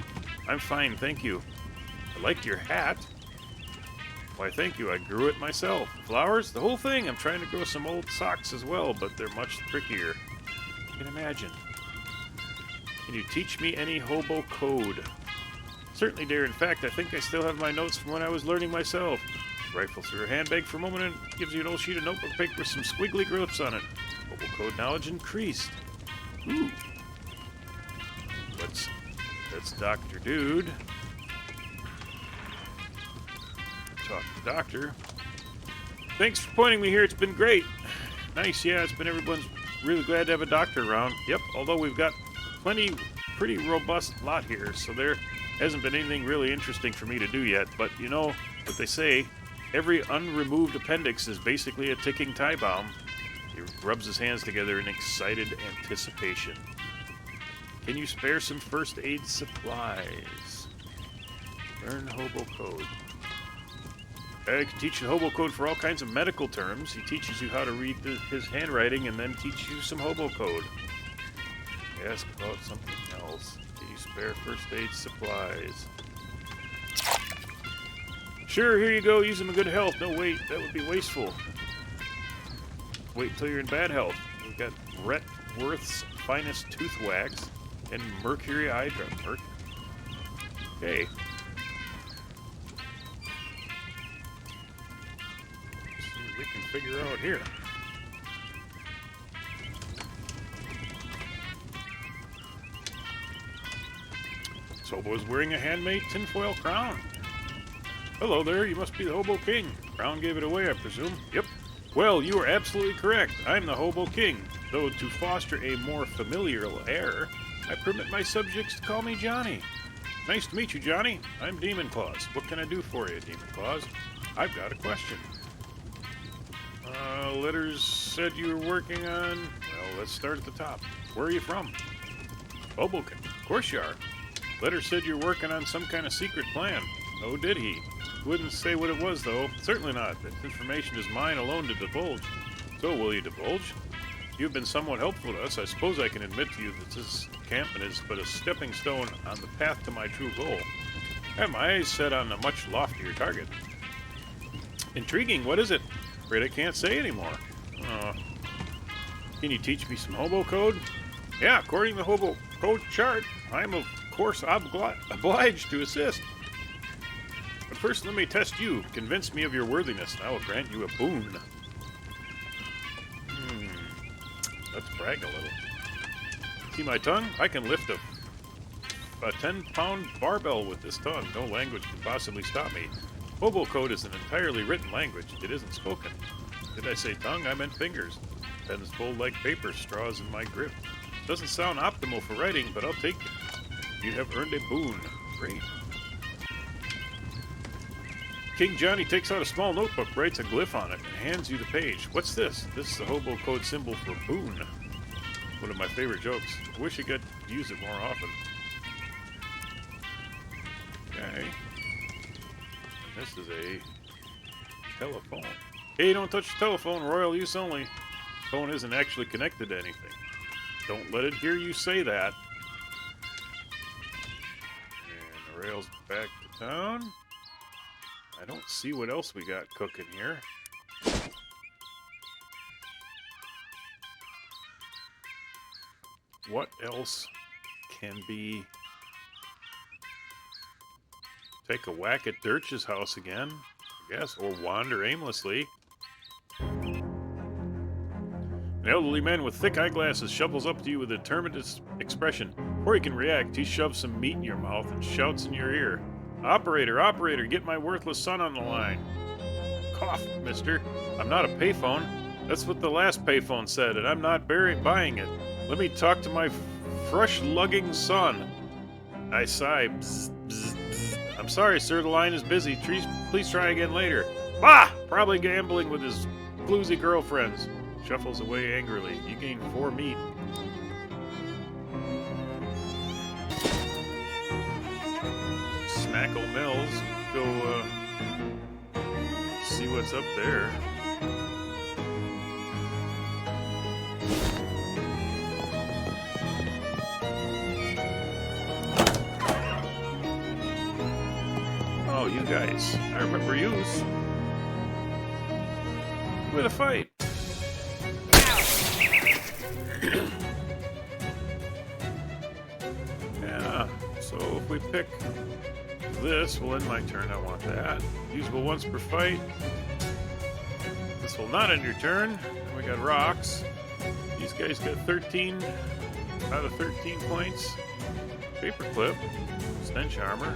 I'm fine, thank you. I liked your hat. Why, thank you. I grew it myself. Flowers? The whole thing. I'm trying to grow some old socks as well, but they're much trickier. You can imagine. Can you teach me any hobo code? Certainly, dear. In fact, I think I still have my notes from when I was learning myself. Rifle through her handbag for a moment and gives you an old sheet of notebook paper with some squiggly groups on it. Hobo code knowledge increased. Ooh. That's Dr. Dude. Talk to the doctor. Thanks for pointing me here. It's been great. Nice, yeah. Everyone's really glad to have a doctor around. Yep, although we've got pretty robust lot here, so there hasn't been anything really interesting for me to do yet. But you know what they say, every unremoved appendix is basically a ticking time bomb. He rubs his hands together in excited anticipation. Can you spare some first aid supplies? Learn hobo code. I can teach you hobo code for all kinds of medical terms. He teaches you how to read his handwriting and then teaches you some hobo code. Ask about something else. Can you spare first aid supplies? Sure, here you go. Use them in good health. No, wait, that would be wasteful. Wait until you're in bad health. We've got Retworth's finest tooth wax and mercury eye drop. Okay. Let's see what we can figure out here. This hobo is wearing a handmade tinfoil crown. Hello there, you must be the Hobo King. Crown gave it away, I presume. Yep. Well, you are absolutely correct. I'm the Hobo King. Though to foster a more familial air, I permit my subjects to call me Johnny. Nice to meet you, Johnny. I'm Demon Claus. What can I do for you, Demon Claus? I've got a question. Letters said you were working on... Well, let's start at the top. Where are you from? Hoboken. Of course you are. Letters said you're working on some kind of secret plan. Oh, did he? Wouldn't say what it was, though. Certainly not. That information is mine alone to divulge. So, will you divulge? You've been somewhat helpful to us. I suppose I can admit to you that this encampment is but a stepping stone on the path to my true goal. I have my eyes set on a much loftier target. Intriguing. What is it? Afraid I can't say anymore. Can you teach me some hobo code? Yeah, according to the hobo code chart, I'm of course obliged to assist. But first, let me test you. Convince me of your worthiness, and I will grant you a boon. Let's brag a little. See my tongue? I can lift a 10-pound barbell with this tongue. No language can possibly stop me. Hobo code is an entirely written language. It isn't spoken. Did I say tongue? I meant fingers. Pens fold like paper, straws in my grip. Doesn't sound optimal for writing, but I'll take it. You have earned a boon. Great. King Johnny takes out a small notebook, writes a glyph on it, and hands you the page. What's this? This is the hobo code symbol for boon. One of my favorite jokes. I wish I could use it more often. Okay. This is a telephone. Hey, don't touch the telephone. Royal use only. Phone isn't actually connected to anything. Don't let it hear you say that. And the rail's back to town. I don't see what else we got cooking here. What else can be... Take a whack at Dirch's house again, I guess, or wander aimlessly. An elderly man with thick eyeglasses shovels up to you with a determined expression. Before you can react, he shoves some meat in your mouth and shouts in your ear. Operator, operator, get my worthless son on the line. Cough, mister. I'm not a payphone. That's what the last payphone said, and I'm not buying it. Let me talk to my fresh-lugging son. I sigh. Bzz, bzz, bzz. I'm sorry, sir. The line is busy. Please try again later. Bah! Probably gambling with his floozy girlfriends. Shuffles away angrily. You gain 4 meat. Snackle Mills. Go, see what's up there. Oh, you guys. I remember yous. With a fight. Yeah, so if we pick this, we'll end my turn. I want that. Usable once per fight. This will not end your turn. And we got rocks. These guys got 13 out of 13 points. Paperclip. Stench armor.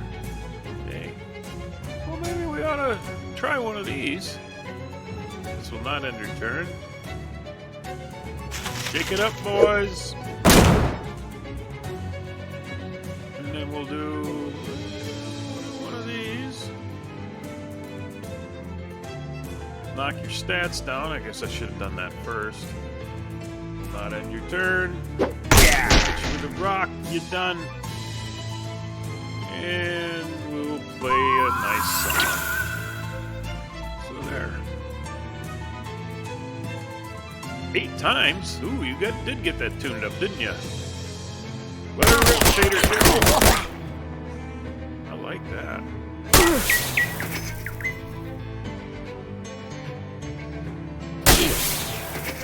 Hey. Well, maybe we ought to try one of these. This will not end your turn. Shake it up, boys. And then we'll do one of these. Knock your stats down. I guess I should have done that first. Not end your turn. Yeah. Hit you with a rock. You're done. And we'll play a nice song. So there. 8 times? Ooh, you did get that tuned up, didn't you? Let her rip, Shader. I like that.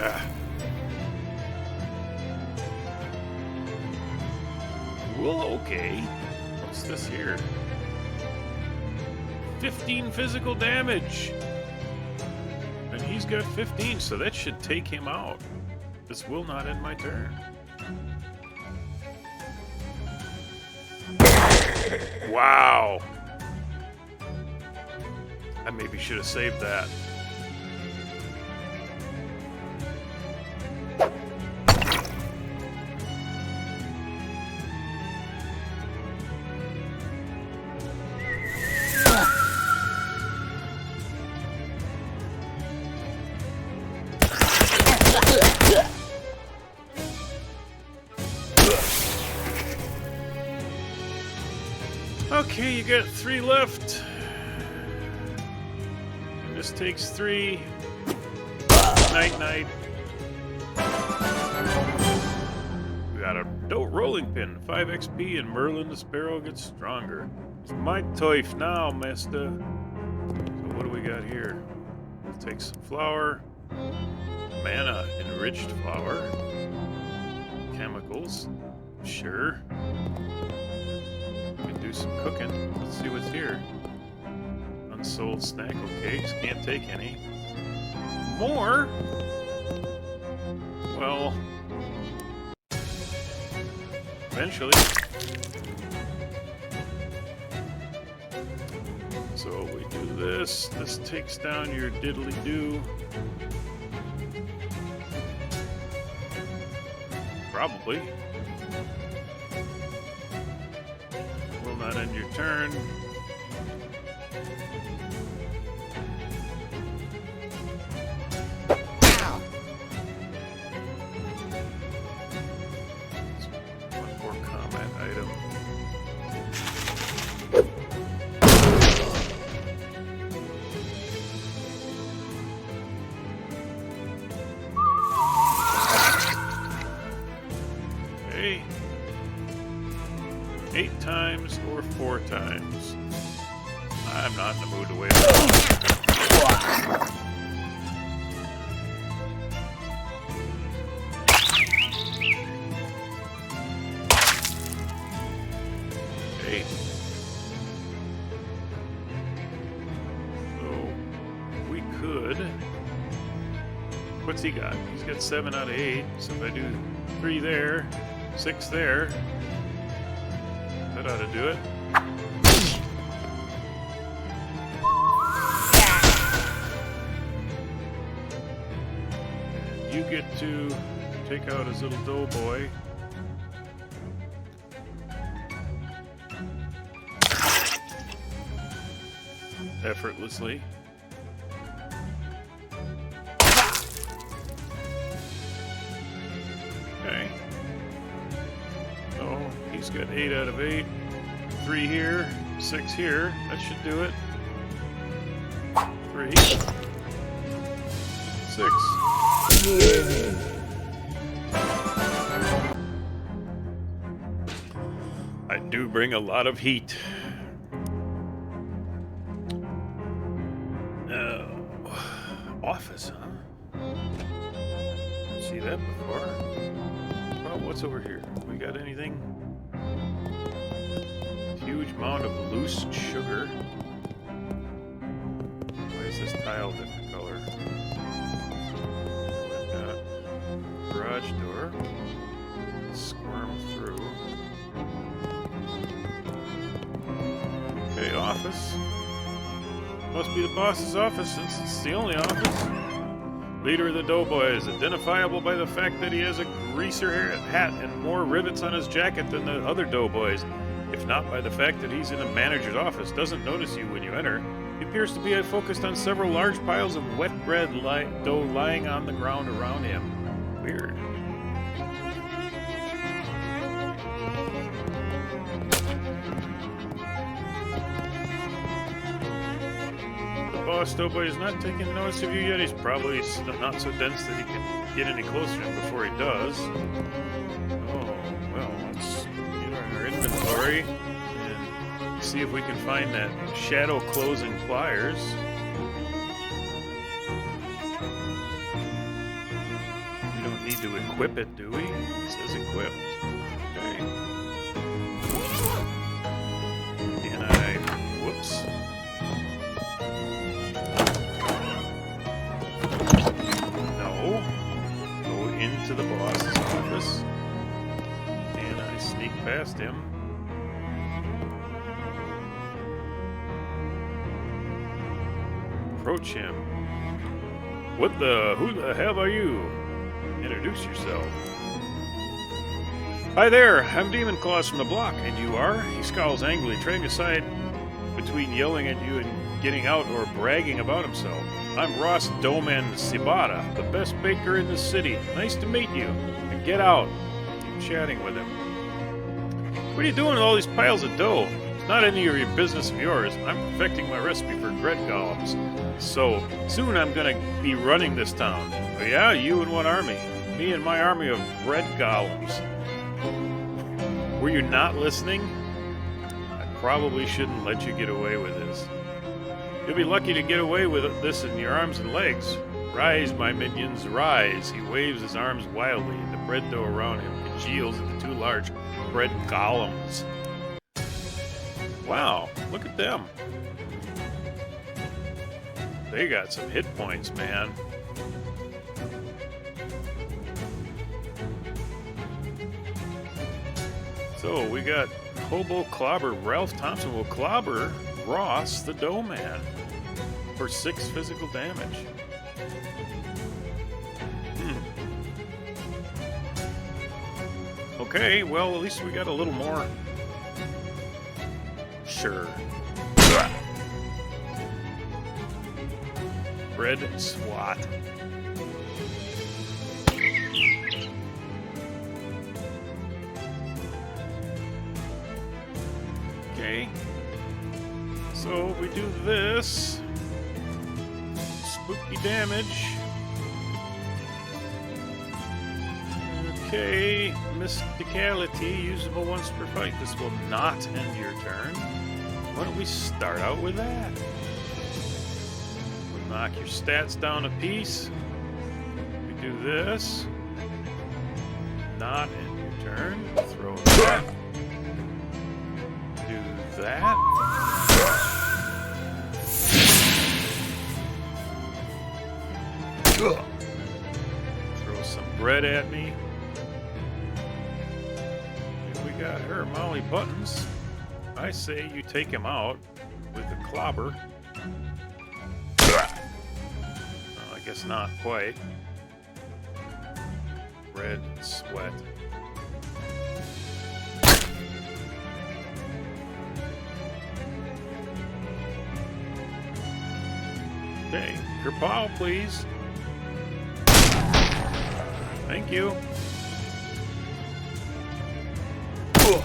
Ah. Well, okay. What's this here? 15 physical damage. And he's got 15, so that should take him out. This will not end my turn. Wow. I maybe should have saved that. Okay, you got 3 left. And this takes 3. Night, night. We got a rolling pin, 5 XP, and Merlin the Sparrow gets stronger. It's my toif now, mister. So what do we got here? We'll take some flour. Mana, enriched flour. Chemicals. Sure. We can do some cooking. Let's see what's here. Unsold snackle cakes. Can't take any. More? Well, eventually. So we do this. This takes down your diddly-do. Probably. Will not end your turn. One more combat item. Okay. 8 times or 4 times. I'm not in the mood to wait. Okay. So we could. What's he got? He's got 7 out of 8. So if I do 3 there, 6 there. That ought to do it. you get to take out his little doughboy. Effortlessly. Okay. Oh, he's got 8 out of 8. 3 here, 6 here. That should do it. 3. 6. I do bring a lot of heat. Office, huh? See that before? Well, what's over here? We got anything? Huge amount of loose sugar. Why is this tile different color? Garage door. Squirm through. Okay, office. Must be the boss's office since it's the only office. Leader of the Doughboys, identifiable by the fact that he has a greaser hat and more rivets on his jacket than the other Doughboys, if not by the fact that he's in a manager's office, doesn't notice you when you enter. He appears to be focused on several large piles of wet bread dough lying on the ground around him. Weird. Boss Doughboy is not taking notice of you yet. He's probably not so dense that he can get any closer to him before he does. Oh, well, let's get our inventory and see if we can find that shadow closing pliers. We don't need to equip it, do we? It says equipped. Okay. Can I... Whoops. To the boss's office, and I sneak past him. Approach him. Who the hell are you? Introduce yourself. Hi there, I'm Demon Claws from the block, and you are? He scowls angrily, trying to decide between yelling at you and getting out or bragging about himself. I'm Ross Doman Cibata, the best baker in the city. Nice to meet you. And get out. Keep chatting with him. What are you doing with all these piles of dough? It's not any of your business of yours. I'm perfecting my recipe for bread golems. So, soon I'm gonna be running this town. Oh yeah? You and what army? Me and my army of bread golems. Were you not listening? I probably shouldn't let you get away with this. You'll be lucky to get away with this in your arms and legs. Rise, my minions, rise. He waves his arms wildly, and the bread dough around him congeals into 2 large bread golems. Wow, look at them. They got some hit points, man. So, we got Hobo Clobber. Ralph Thompson will clobber Ross the Dough Man for 6 physical damage. Okay, well, at least we got a little more. Sure. Bread swat. Okay. So we do this. Spooky damage. Okay, mysticality, usable once per fight. This will not end your turn. Why don't we start out with that? We'll knock your stats down a piece. We do this. Not end your turn. Throw that. Do that. Throw some bread at me. We got her Molly Buttons. I say you take him out with the clobber. Oh, I guess not quite. red sweat. Okay, kerpow, please. Thank you. Ugh.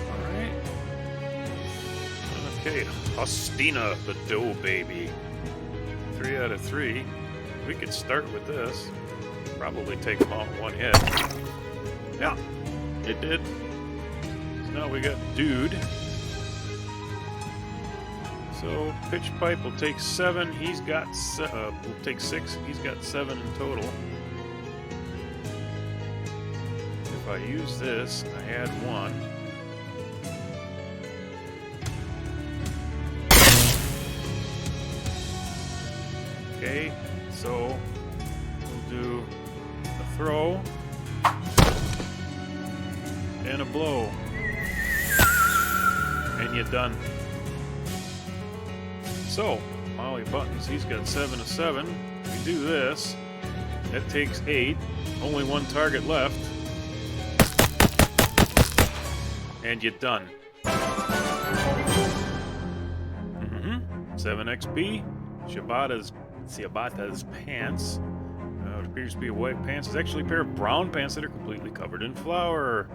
Alright. Okay, Hostina, the dough baby. 3 out of 3. We could start with this. Probably take them out in one hit. Yeah, it did. So now we got dude. So pitch pipe will take 7. He's got will take 6. He's got 7 in total. If I use this, I had 1. Okay, so we'll do a throw and a blow, and you're done. So, Molly Buttons, he's got 7 of 7. We do this. That takes 8. Only 1 target left. And you're done. 7 XP. Ciabatta's pants. It appears to be a white pants. It's actually a pair of brown pants that are completely covered in flour.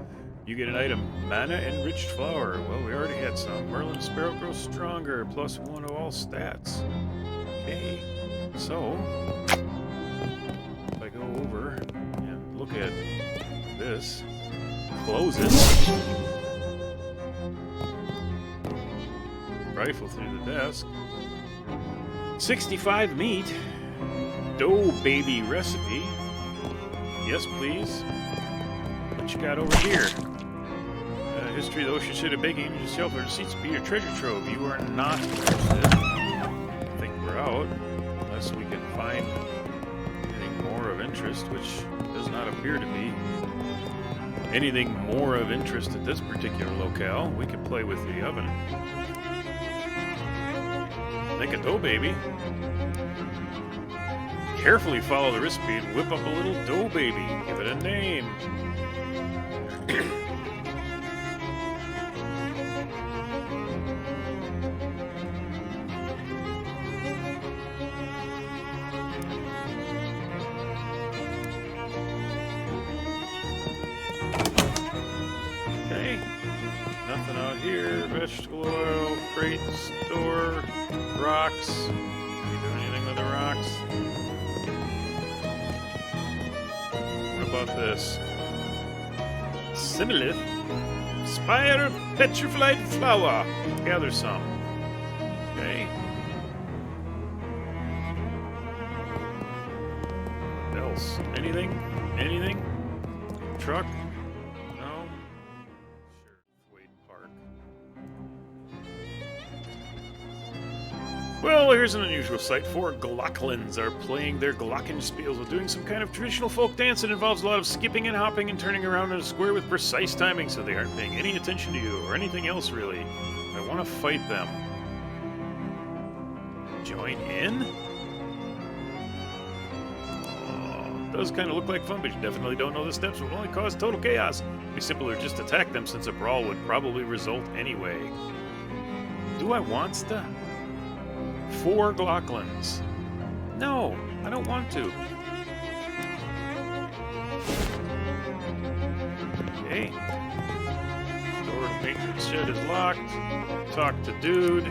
You get an item, mana enriched flour. Well, we already had some. Merlin Sparrow grows stronger, plus 1 of all stats. Okay, so if I go over and look at this, close it, rifle through the desk. 65 meat, dough baby recipe. Yes, please. What you got over here? History of the Ocean City Baking Energy Shelter receipts be your treasure trove. You are not interested. I think we're out. Unless we can find anything more of interest, which does not appear to be anything more of interest at this particular locale. We could play with the oven. Make a dough baby. Carefully follow the recipe and whip up a little dough baby. Give it a name. Okay. Nothing out here. Vegetable oil, crate, store, rocks. Can you do anything with the rocks? What about this? Similith. Spire petrified flour. Gather some. Okay. What else? Anything? Anything? Truck? No? Sure. Wade Park. Well, here's an unusual sight. 4 Glocklins are playing their glockenspiels with doing some kind of traditional folk dance that involves a lot of skipping and hopping and turning around in a square with precise timing, so they aren't paying any attention to you or anything else, really. I want to fight them. Join in? Oh, does kind of look like fun, but you definitely don't know the steps. Will only cause total chaos. It'd be simpler to just attack them, since a brawl would probably result anyway. Do I want to? 4 Glocklins. No, I don't want to. Okay. Door to maintenance shed is locked. Talk to dude.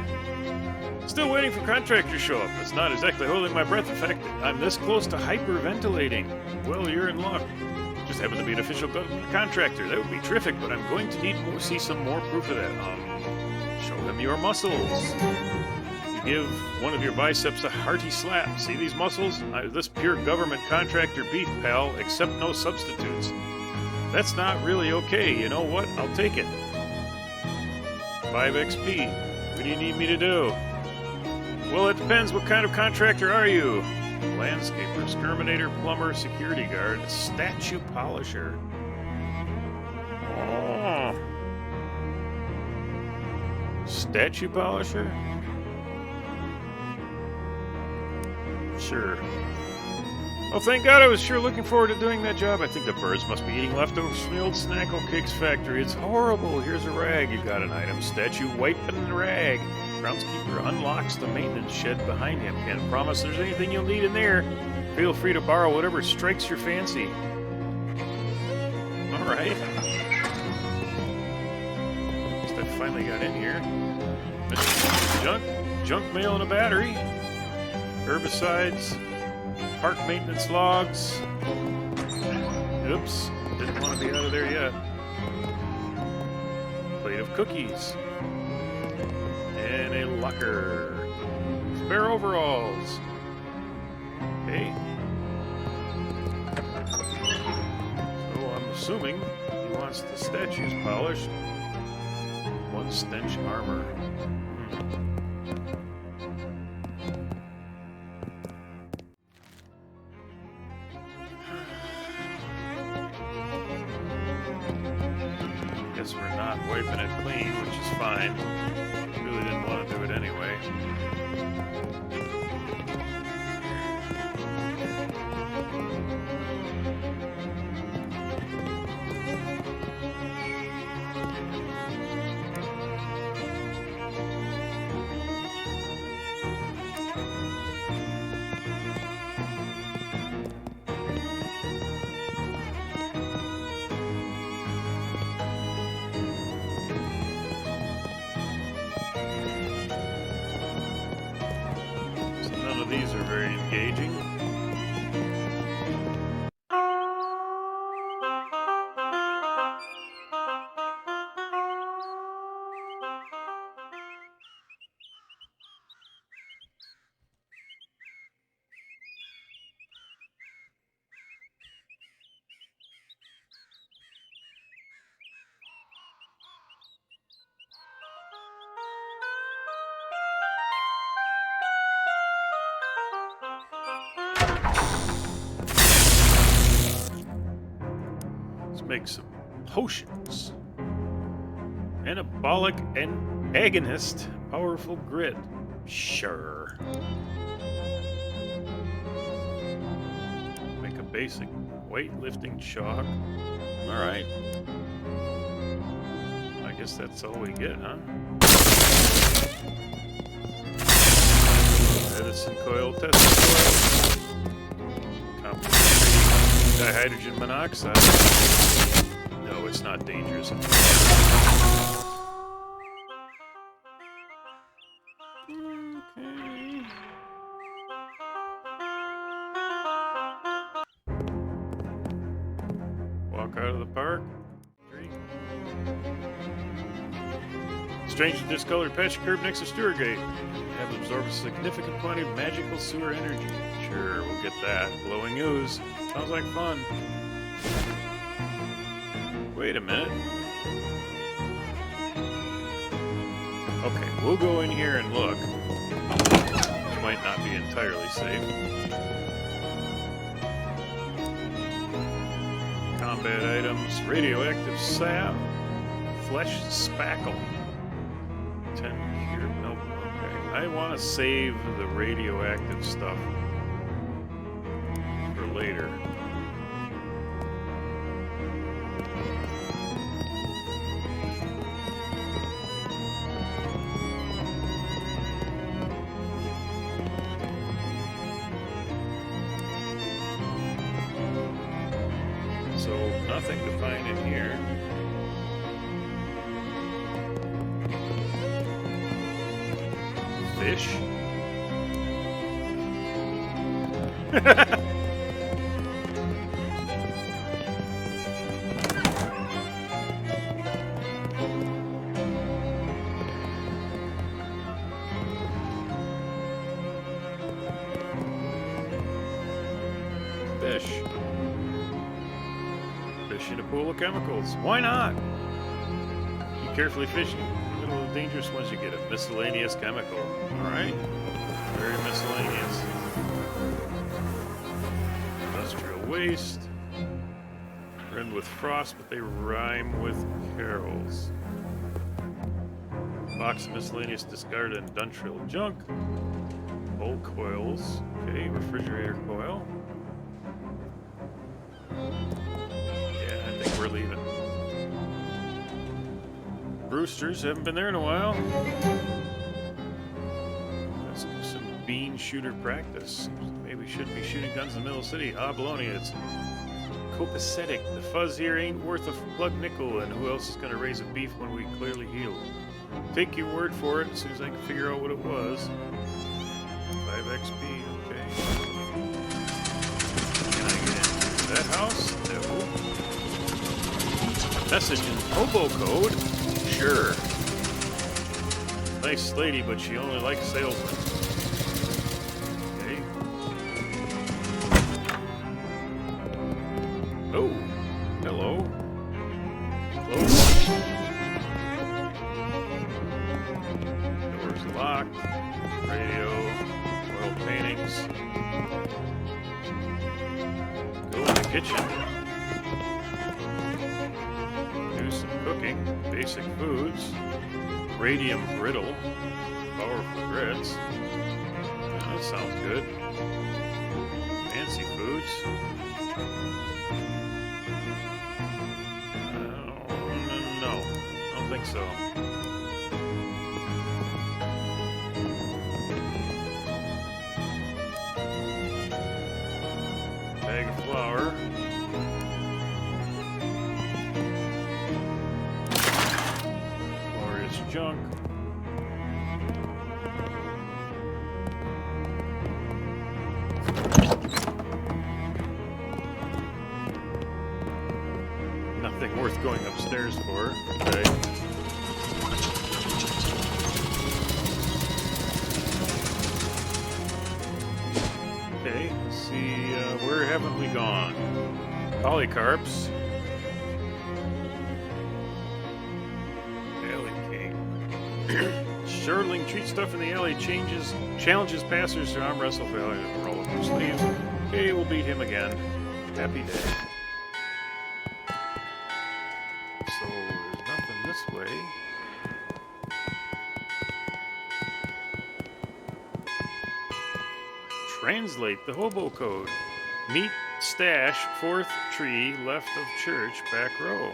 Still waiting for contractor to show up. It's not exactly holding my breath. In fact, I'm this close to hyperventilating. Well, you're in luck. Just happen to be an official government contractor. That would be terrific, but I'm going to need to see some more proof of that. Show them your muscles. Give one of your biceps a hearty slap. See these muscles? This pure government contractor beef, pal. Accept no substitutes. That's not really okay. You know what? I'll take it. 5 XP. What do you need me to do? Well, it depends. What kind of contractor are you? Landscaper, exterminator, plumber, security guard, statue polisher. Oh. Statue polisher? Sure. Well, thank God, I was sure looking forward to doing that job. I think the birds must be eating leftovers from the old Snackle Cakes factory. It's horrible. Here's a rag. You got an item. Statue wiping the rag. Groundskeeper unlocks the maintenance shed behind him. Can't promise there's anything you'll need in there. Feel free to borrow whatever strikes your fancy. All right. At least I finally got in here. Junk mail and a battery. Herbicides. Park maintenance logs. Oops, didn't want to be out of there yet. Plate of cookies. And a locker. Spare overalls. Okay. So I'm assuming he wants the statues polished. One stench armor. Guess we're not wiping it clean, which is fine. Really didn't want to do it anyway. These are very engaging. Make some potions. Anabolic and agonist. Powerful grit. Sure. Make a basic weightlifting chalk. Alright. I guess that's all we get, huh? Edison coil, testing coil. Dihydrogen monoxide. No, it's not dangerous. Okay. Walk out of the park. Strange discolored patch curb next to sewer gate. Have absorbed a significant quantity of magical sewer energy. Sure, we'll get that. Glowing ooze. Sounds like fun. Wait a minute. Okay, we'll go in here and look. Which might not be entirely safe. Combat items, radioactive sap, flesh spackle. 10 here. Nope. Okay. I want to save the radioactive stuff for later. So, nothing to find in here. Fish? Fish. Fish in a pool of chemicals. Why not? Be carefully fishing. The little dangerous ones you get a miscellaneous chemical. Alright. Very miscellaneous. Industrial waste. Rhyme with frost, but they rhyme with carols. Box of miscellaneous discarded industrial junk. Old coils. Okay, refrigerator coil. Yeah, I think we're leaving. Brewsters, haven't been there in a while. Let's do some bean shooter practice. Maybe we shouldn't be shooting guns in the middle of the city. Ah, baloney, it's copacetic. The fuzz here ain't worth a plug nickel, and who else is going to raise a beef when we clearly healed? Take your word for it as soon as I can figure out what it was. 5 XP, okay. Can I get into that house? No. Message in hobo code? Sure. Nice lady, but she only likes salesmen. Okay. Oh, hello. Close. Doors locked. Radio. Oil paintings. Go in the kitchen. Do some cooking. Basic foods. Radium brittle. Powerful breads. That sounds good. Fancy foods. No, I don't think so. Bag of flour. Glorious junk. Nothing worth going upstairs for. Okay. Okay, let's see, where haven't we gone? Polycarps. Alley King. Shirling treat stuff in the alley challenges passers to arm wrestle failure to roll up their sleeves. Okay, we'll beat him again. Happy day. So, there's nothing this way. Translate the hobo code. Meet stash, 4th tree, left of church, back row.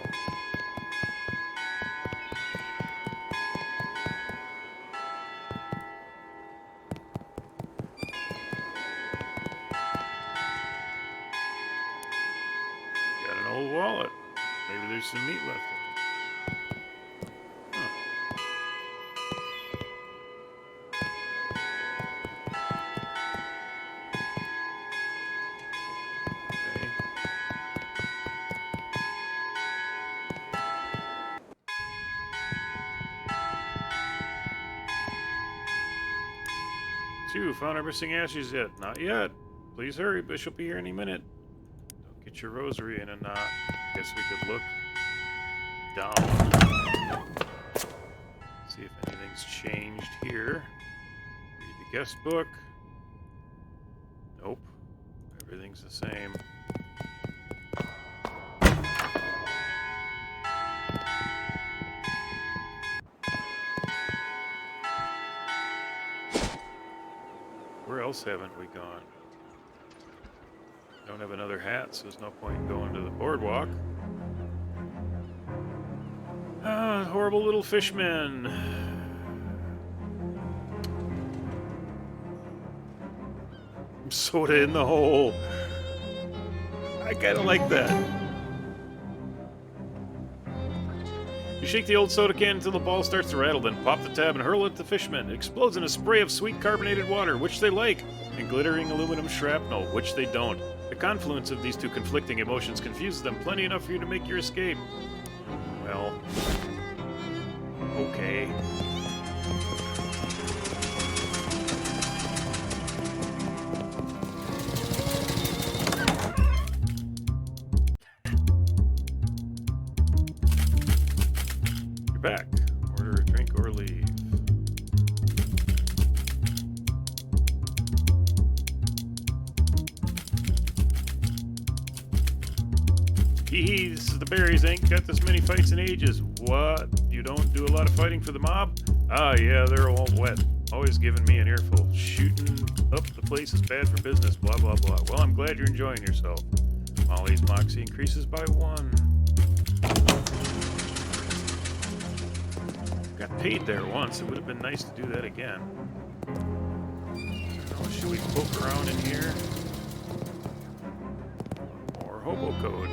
Got an old wallet. Maybe there's some meat left in it. Found our missing ashes yet? Not yet. Please hurry, Bishop will be here any minute. Don't get your rosary in a knot. Guess we could look down. See if anything's changed here. Read the guest book. Nope. Everything's the same. Where else haven't we gone? Don't have another hat, so there's no point in going to the boardwalk. Ah, horrible little fishmen. Soda in the hole. I kind of like that. You shake the old soda can until the ball starts to rattle, then pop the tab and hurl it at the fishmen. It explodes in a spray of sweet carbonated water, which they like, and glittering aluminum shrapnel, which they don't. The confluence of these two conflicting emotions confuses them plenty enough for you to make your escape. Well, okay. Back. Order a drink or leave. Hee, this is the berries. Ain't got this many fights in ages. What? You don't do a lot of fighting for the mob? Ah, yeah, they're all wet. Always giving me an earful. Shooting up the place is bad for business, blah, blah, blah. Well, I'm glad you're enjoying yourself. Molly's moxie increases by 1. Got paid there once. It would have been nice to do that again. Oh, should we poke around in here? More hobo code.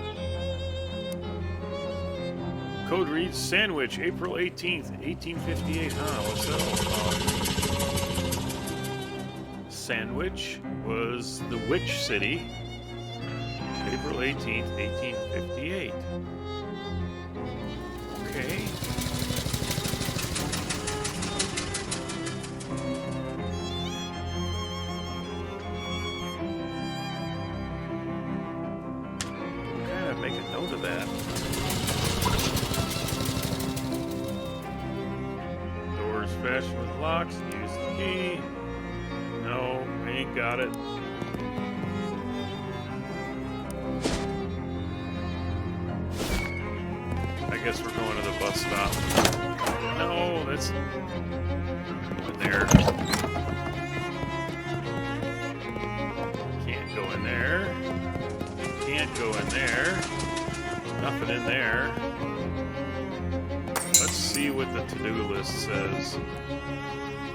Code reads Sandwich, April 18th, 1858. What's that all about? Sandwich was the witch city. April 18th, 1858. Okay. Make a note of that. Doors fastened with locks. Use the key. No, we ain't got it. I guess we're going to the bus stop. No, that's in there. Can't go in there. Can't go in there. Nothing in there. Let's see what the to-do list says.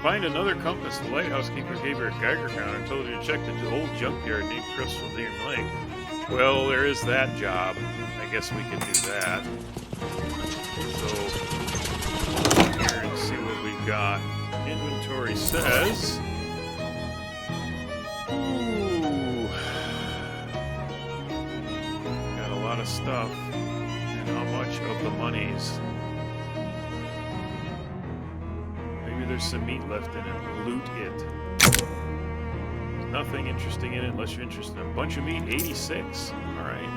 Find another compass. The lighthouse keeper gave her a Geiger counter and told her to check the old junkyard named Crystal Deer Lake. Well, there is that job. I guess we can do that. So, here and see what we've got. Inventory says... stuff and how much of the monies. Maybe there's some meat left in it. Loot it. There's nothing interesting in it unless you're interested in a bunch of meat. 86. Alright.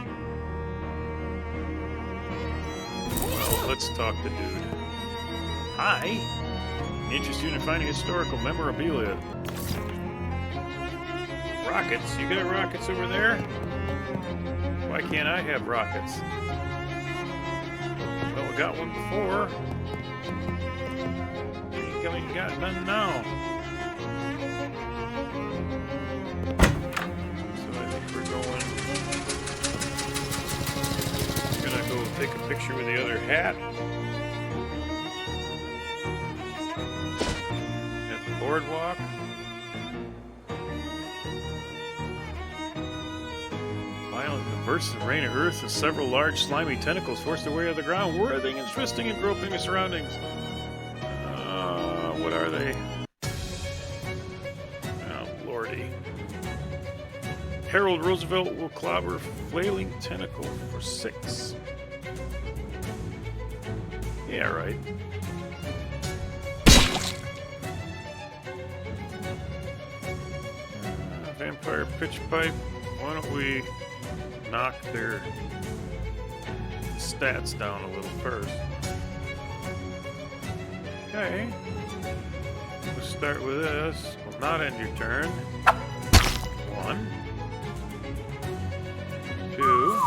Well, let's talk to dude. Hi. Interested in finding historical memorabilia. Rockets? You got rockets over there? Why can't I have rockets? Well, we got one before. You got none now. So I think we're gonna go take a picture with the other hat. At the boardwalk. Bursts of rain of earth and several large slimy tentacles forced their way out of the ground, whirling and twisting and groping the surroundings. What are they? Oh, lordy. Harold Roosevelt will clobber flailing tentacle for 6. Yeah, right. Vampire pitch pipe. Why don't we knock their stats down a little first. Okay. We'll start with this. Will not end your turn. 1. 2.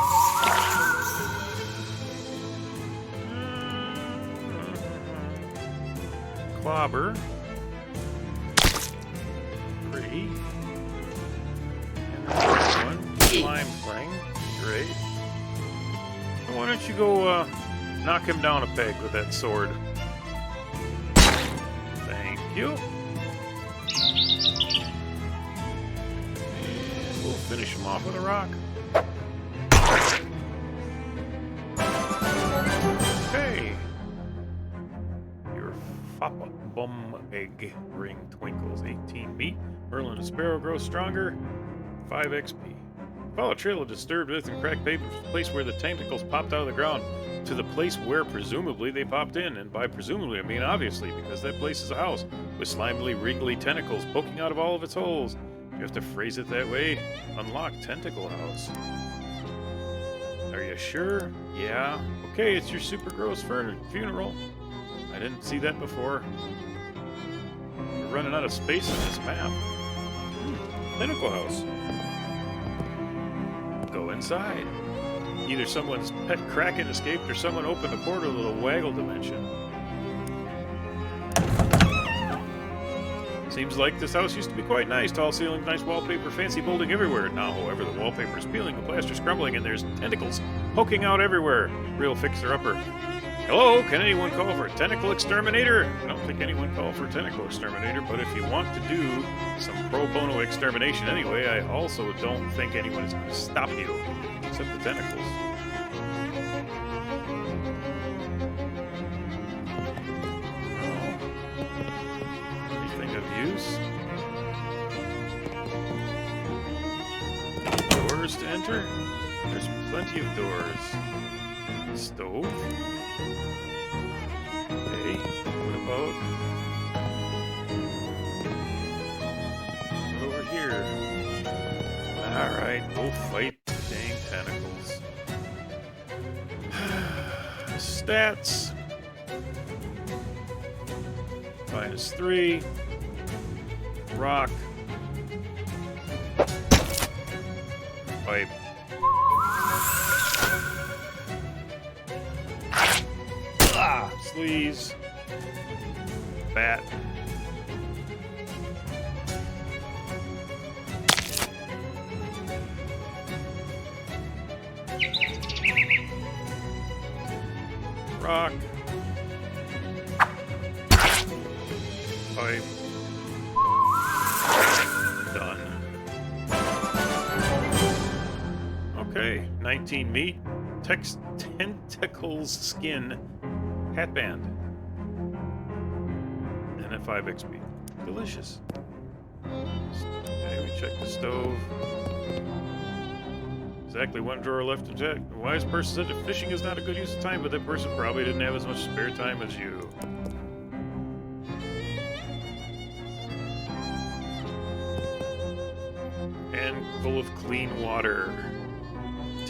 Clobber. 3. And 1. Slime thing. Great. And why don't you go knock him down a peg with that sword? Thank you. And we'll finish him off with a rock. Okay. Your Foppa Bum Egg Ring twinkles. 18 meat. Merlin and Sparrow grow stronger. 5 XP. Follow a trail of disturbed earth and cracked paper from the place where the tentacles popped out of the ground to the place where presumably they popped in. And by presumably, I mean obviously, because that place is a house with slimily, wriggly tentacles poking out of all of its holes. You have to phrase it that way. Unlock tentacle house. Are you sure? Yeah. Okay, it's your super gross funeral. I didn't see that before. We're running out of space on this map. Tentacle house. Go inside. Either someone's pet kraken escaped or someone opened a portal to the waggle dimension. Seems like this house used to be quite nice. Tall ceilings, nice wallpaper, fancy molding everywhere. Now, however, the wallpaper is peeling, the plaster's crumbling, and there's tentacles poking out everywhere. Real fixer-upper. Hello, can anyone call for a tentacle exterminator? I don't think anyone called for a tentacle exterminator, but if you want to do some pro bono extermination anyway, I also don't think anyone is going to stop you, except the tentacles. Use. Doors to enter? There's plenty of doors. Stove? Okay, what about over here? Alright, we'll fight the dang tentacles. Stats. -3. Rock. Pipe. Sleaze. Bat. Rock. Pipe. Okay, 19 meat, tentacles, skin, hatband, and a 5 XP. Delicious. Okay, we check the stove. Exactly one drawer left to check. The wise person said that fishing is not a good use of time, but that person probably didn't have as much spare time as you. And full of clean water.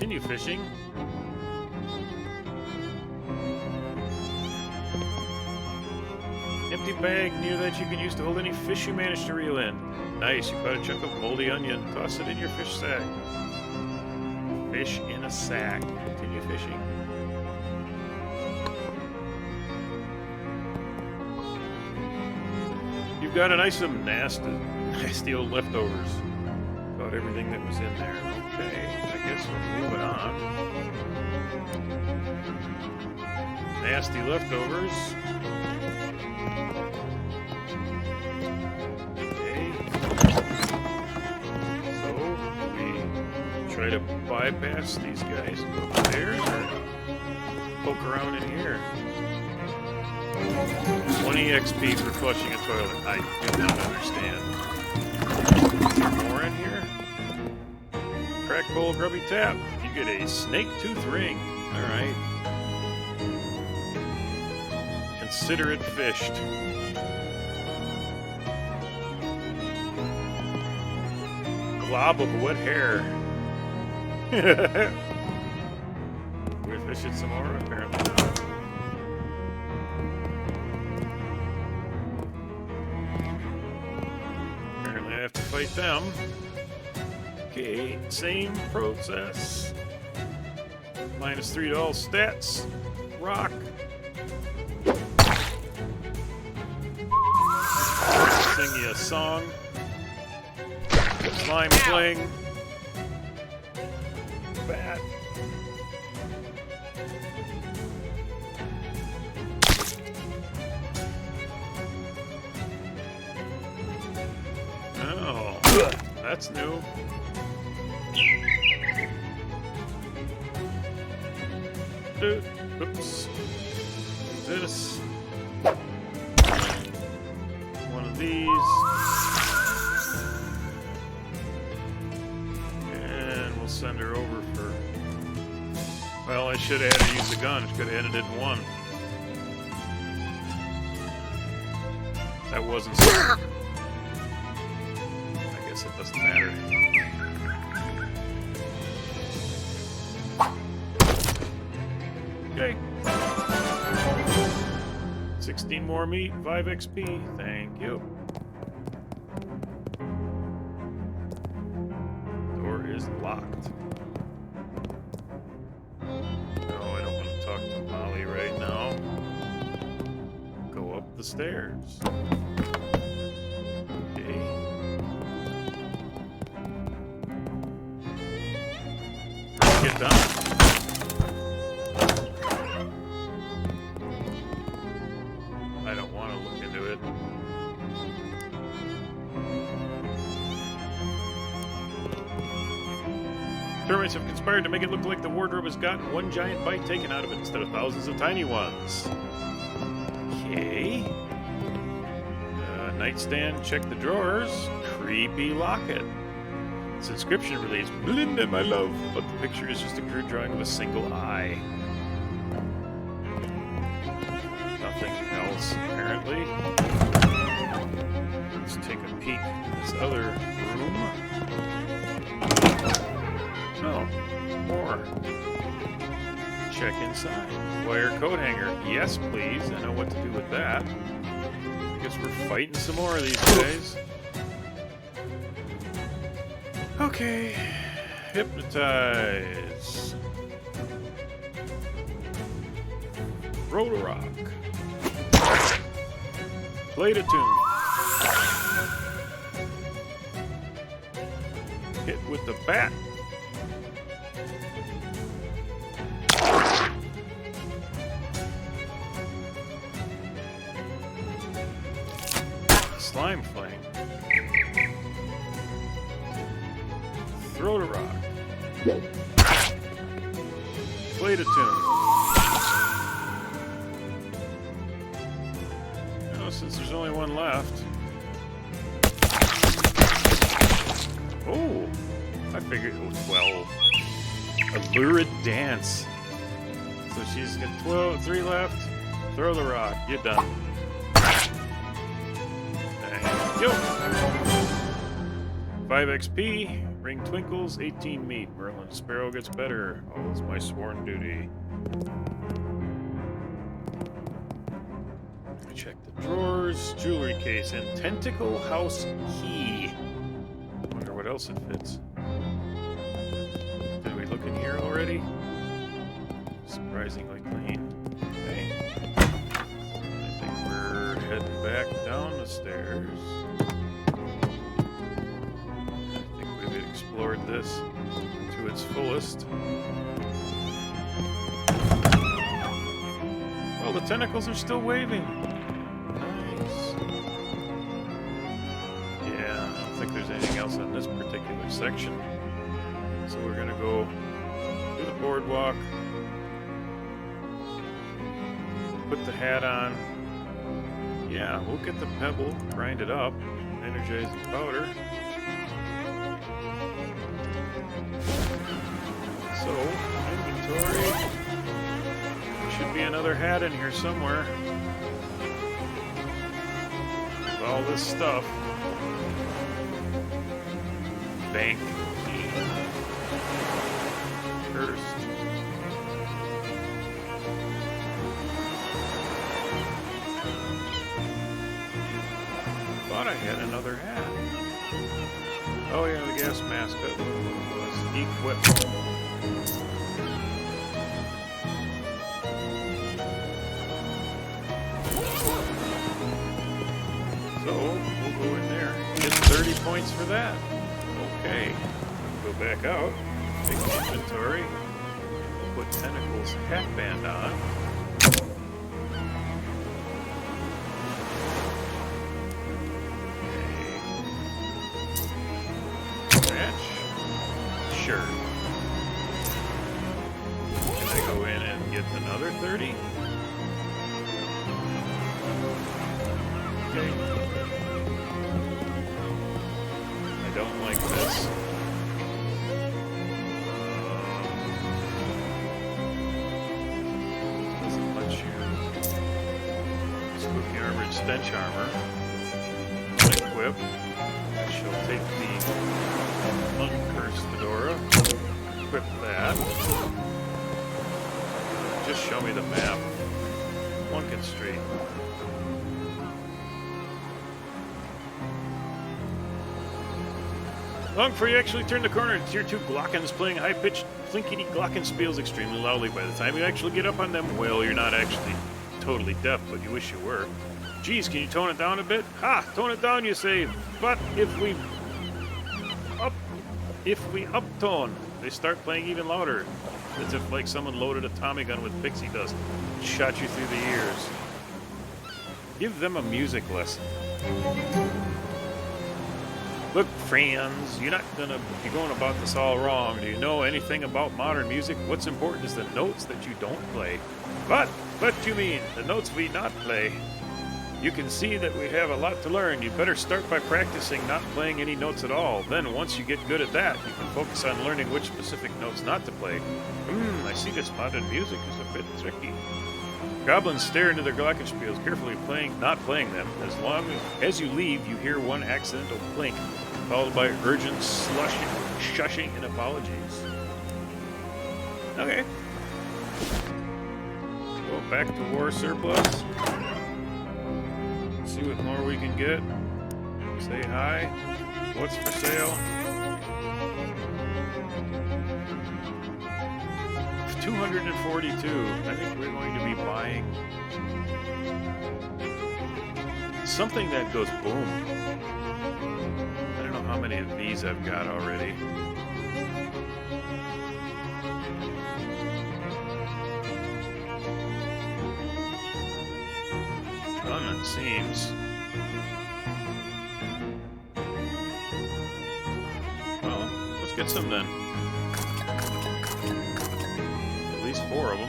Continue fishing. Empty bag near that you can use to hold any fish you manage to reel in. Nice, you caught a chunk of moldy onion. Toss it in your fish sack. Fish in a sack. Continue fishing. You've got an nice nasty old leftovers. Got everything that was in there. Okay, I guess we're moving on. Nasty leftovers. Okay. So, we try to bypass these guys and go upstairs, or poke around in here. 20 XP for flushing a toilet. I do not understand. More in here? Crack bowl, grubby tap. You get a snake tooth ring. Alright. Consider it fished. Glob of wet hair. We fish it some more, apparently not. Apparently I have to fight them. Okay, same process. -3 to all stats. Rock. Sing you a song. Slime fling. Bat. Oh, that's new. Oops. This. One of these. And we'll send her over for... Well, I should have had her use the gun. Could have ended it in one. That wasn't so. I guess it doesn't matter. Okay. 16 more meat, 5 XP. Thank you. Door is locked. No, I don't want to talk to Molly right now. Go up the stairs. done. I don't want to look into it. Termites have conspired to make it look like the wardrobe has gotten one giant bite taken out of it instead of thousands of tiny ones. Okay. Nightstand, check the drawers. Creepy locket. Its inscription reads, "Belinda, my love," but the picture is just a crude drawing of a single eye. Nothing else, apparently. Let's take a peek at this other room. Oh, more. Check inside. Wire coat hanger. Yes, please. I know what to do with that. I guess we're fighting some more these days. Okay. Hypnotize. Roll a rock. Play to tune. Hit with the bat. Slime flame. Throw the rock. Play to tune. Oh, since there's only one left. Oh, I figured it was 12. A lurid dance. So she's got 3 left. Throw the rock. You're done. Thank you. 5 XP. Ring twinkles. 18 meat. Merlin Sparrow gets better. Oh, it's my sworn duty. Check the drawers. Jewelry case and tentacle house key. Wonder what else it fits. Did we look in here already? Surprisingly clean. Okay. I think we're heading back down the stairs. I think we've explored this to its fullest. Oh, the tentacles are still waving. Nice. Yeah, I don't think there's anything else on this particular section. So we're gonna go to the boardwalk, put the hat on. Yeah, we'll get the pebble, grind it up, energize the powder. So, inventory. There should be another hat in here somewhere. With all this stuff. Bank key. Cursed. Thought I had another hat. Oh yeah, the gas mask. That was equipped. So we'll go in there. Get 30 points for that. Okay. Go back out. Take the inventory. Put Tentacle's hat band on. Sure. Can I go in and get another 30? Okay. I don't like this. Doesn't let you. Spooky armored stench armor. Unequip. She'll take the Uncursed Fedora. Equip that. Just show me the map. Plunkett Street. Long before you actually turn the corner, Tier 2 Glockens playing high-pitched, flinkety glockenspiels extremely loudly. By the time you actually get up on them, well, you're not actually totally deaf, but you wish you were. Geez, can you tone it down a bit? Ha! Tone it down, you say. But if we uptone, They start playing even louder. As if like someone loaded a Tommy gun with pixie dust and shot you through the ears. Give them a music lesson. Look, friends, you're not gonna be going about this all wrong. Do you know anything about modern music? What's important is the notes that you don't play. What you mean? The notes we not play? You can see that we have a lot to learn. You better start by practicing not playing any notes at all. Then, once you get good at that, you can focus on learning which specific notes not to play. I see this modern music is a bit tricky. Goblins stare into their glockenspiels, carefully not playing them. As long as you leave, you hear one accidental blink, followed by urgent shushing, and apologies. Okay. Go back to war surplus. See what more we can get. Say hi. What's for sale? 242. I think we're going to be buying something that goes boom. I don't know how many of these I've got already. None, it seems. Well, let's get some then. 4 of them.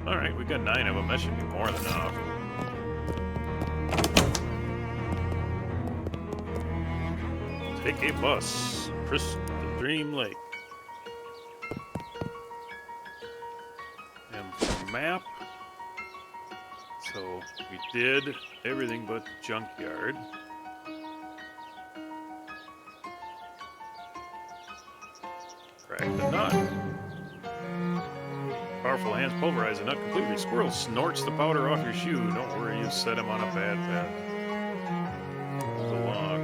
Alright, we got 9 of them. That should be more than enough. Take a bus. Press the Dream Lake. And for map. So we did everything but junkyard. Crack the nut. Powerful hands pulverize the nut completely. Squirrel snorts the powder off your shoe. Don't worry, you set him on a bad path. The log.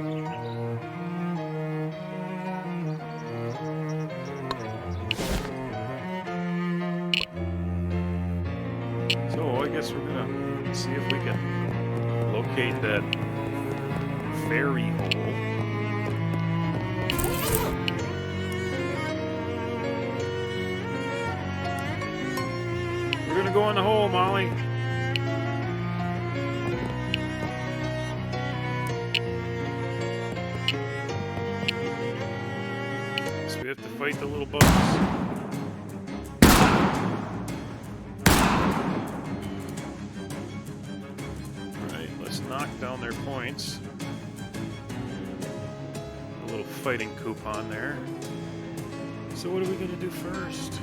So I guess we're gonna see if we can locate that ferry hole. We're gonna go in the hole, Molly. So we have to fight the little bugs. Knock down their points. A little fighting coupon there. So what are we going to do first?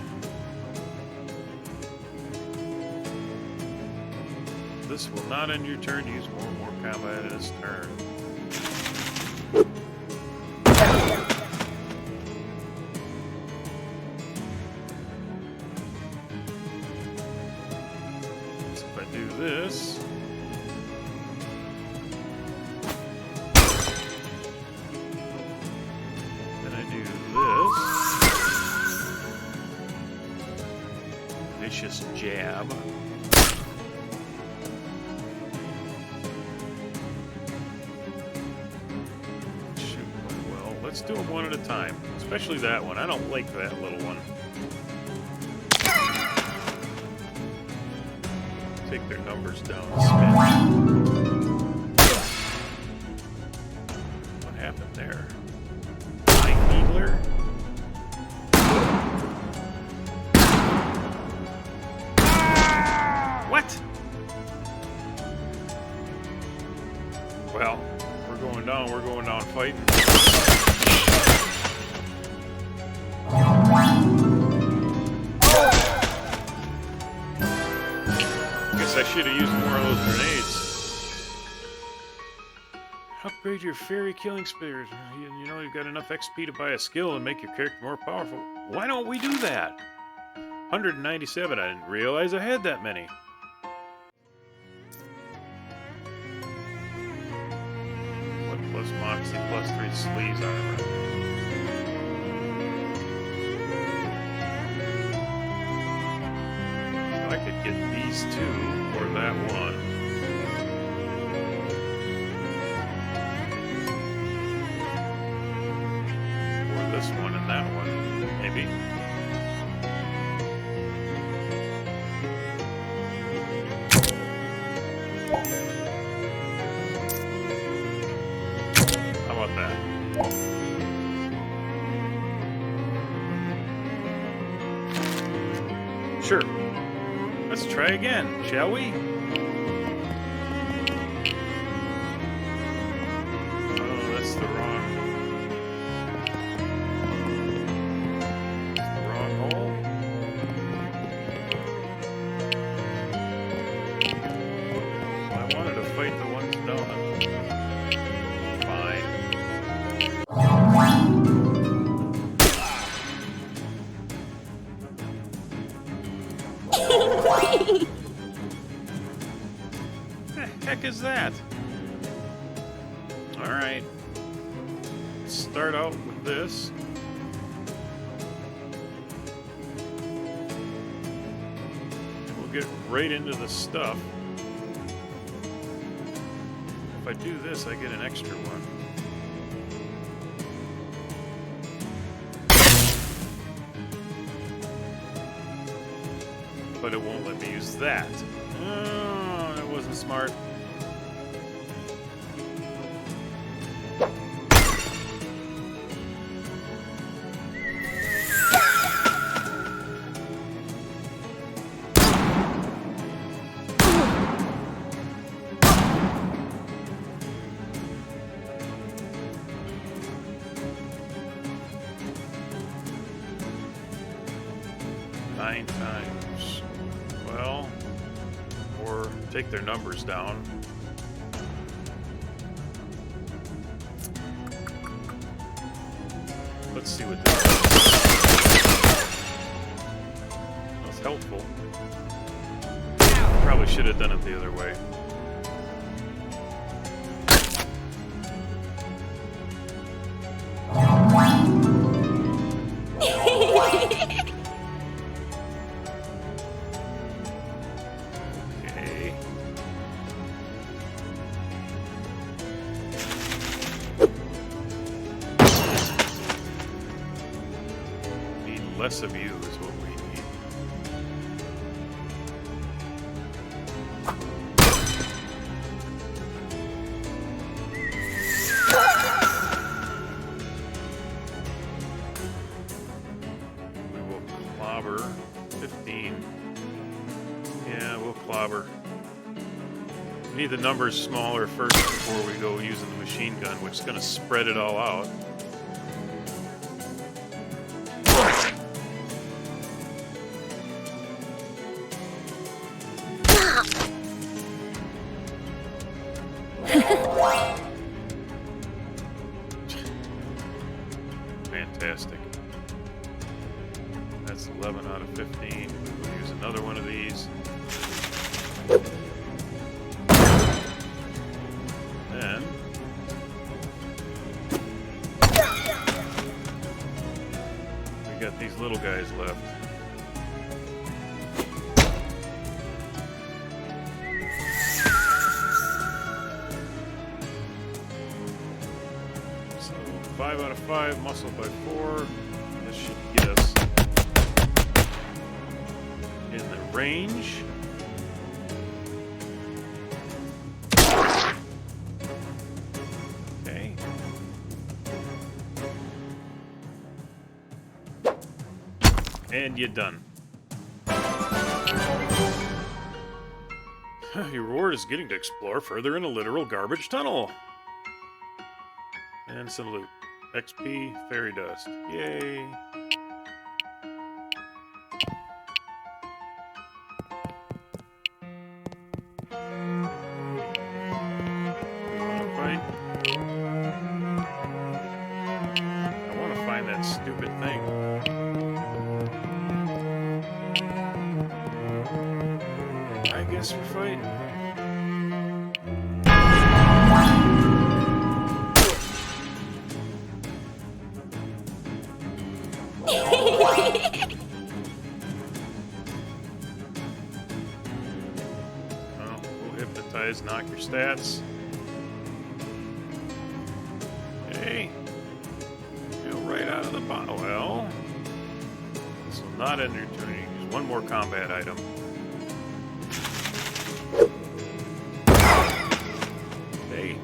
This will not end your turn. Use more combat in its turn. So if I do this... vicious jab. Shoot quite well. Let's do them one at a time. Especially that one. I don't like that little one. Take their numbers down a smidge. What happened there? Mind Needler? What? Well, we're going down fighting. Guess I should have used more of those grenades. Upgrade your fairy killing spirit. You know you've got enough XP to buy a skill and make your character more powerful. Why don't we do that? 197. I didn't realize I had that many. Plus Moxie, plus 3 sleeves armor. So I could get these these two, or that one. Or this one and that one, maybe. How about that? Sure. Let's try again, shall we? Oh, that's the wrong hole. I wanted to fight the ones down the... Fine. The heck is that? Alright. Let's start out with this. We'll get right into the stuff. If I do this, I get an extra one. But it won't let me use that. Oh, that wasn't smart. Nine times. Well, or take their numbers down. Let's see what this is. That's helpful. Probably should have done it the other way. Less of you is what we need. We will clobber 15. Yeah, we'll clobber. We need the numbers smaller first before we go using the machine gun, which is going to spread it all out. Fantastic. That's 11 out of 15. We'll use another one of these. Then we got these little guys left. So 5 out of 5, muscle by 4. This should get us in the range. Okay. And you're done. Your reward is getting to explore further in a literal garbage tunnel. And some loot. XP, fairy dust. Yay. I want to find that stupid thing. I guess we're fighting. Unlock your stats. Okay. Go right out of the bottom. Well, this will not end your turn. Use one more combat item. Okay.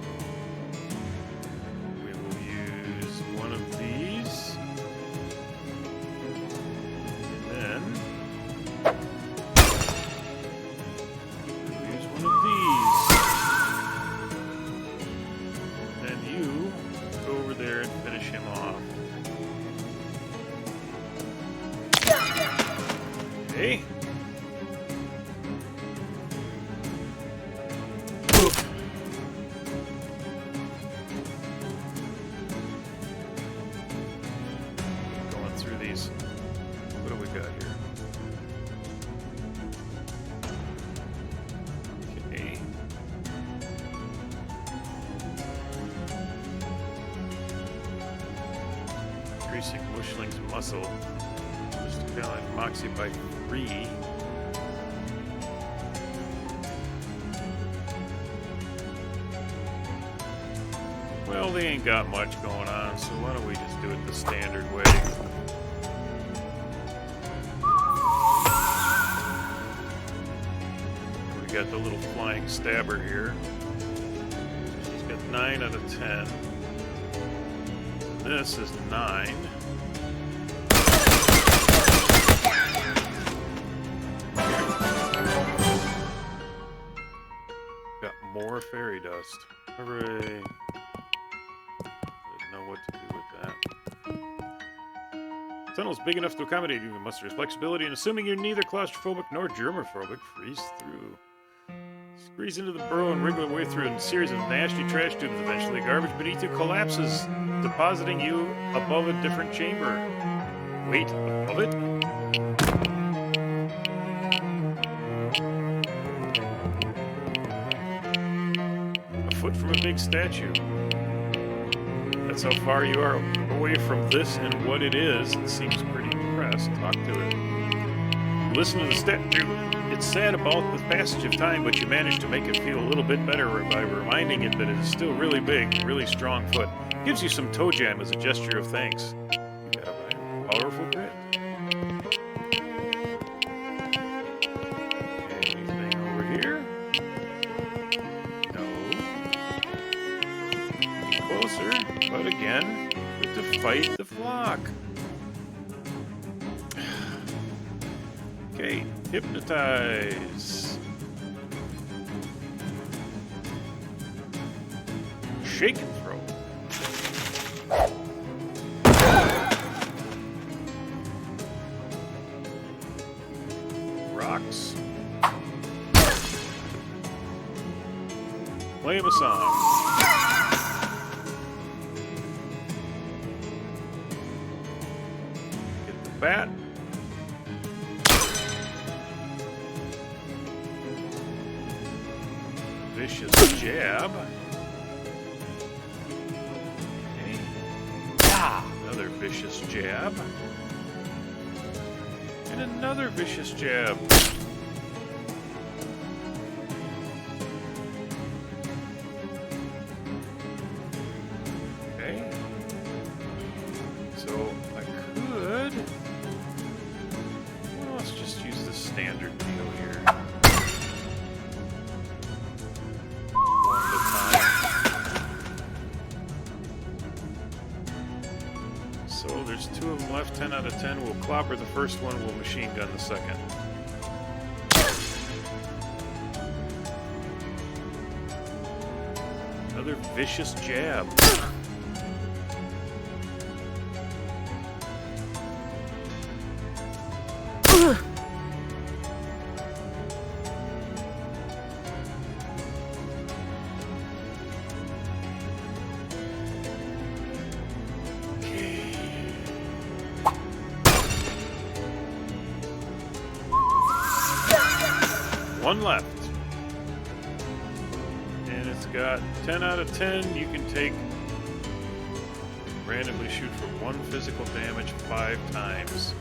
We will use one of these. And then we'll use one of these. Then you go over there and finish him off. Okay. Going through these. What do we got here? Okay. Increasing Mushling's muscle. Just kind of like Moxie by 3. Well, they ain't got much going on, so why don't we just do it the standard way? We got the little flying stabber here. She's got 9 out of 10. This is 9. Got more fairy dust. Hooray. Didn't know what to do with that. The tunnel's big enough to accommodate you. Muster's flexibility, and assuming you're neither claustrophobic nor germophobic, freeze through. Squeeze into the burrow and wriggle your way through a series of nasty trash tubes. Eventually, garbage beneath you collapses, depositing you above a different chamber. Wait, above it? A foot from a big statue. That's how far you are away from this and what it is. It seems pretty depressed. Talk to it. You listen to the statue. It's sad about the passage of time, but you manage to make it feel a little bit better by reminding it that it is still really big, really strong foot. Gives you some toe jam as a gesture of thanks. You got a powerful grit. Anything over here? No. Closer, but again, with to fight the flock. Okay, hypnotize. Shake and throw. Rocks. Play him a song. Get the bat. Vicious jab. Okay. Ah, another vicious jab. And another vicious jab. Okay. So I could. Well, let's just use the standard deal here. So there's 2 of them left, 10 out of 10. We'll clobber the first one, we'll machine gun the second. Another vicious jab. One left. And it's got 10 out of 10. You can take, randomly shoot for 1 physical damage 5 times.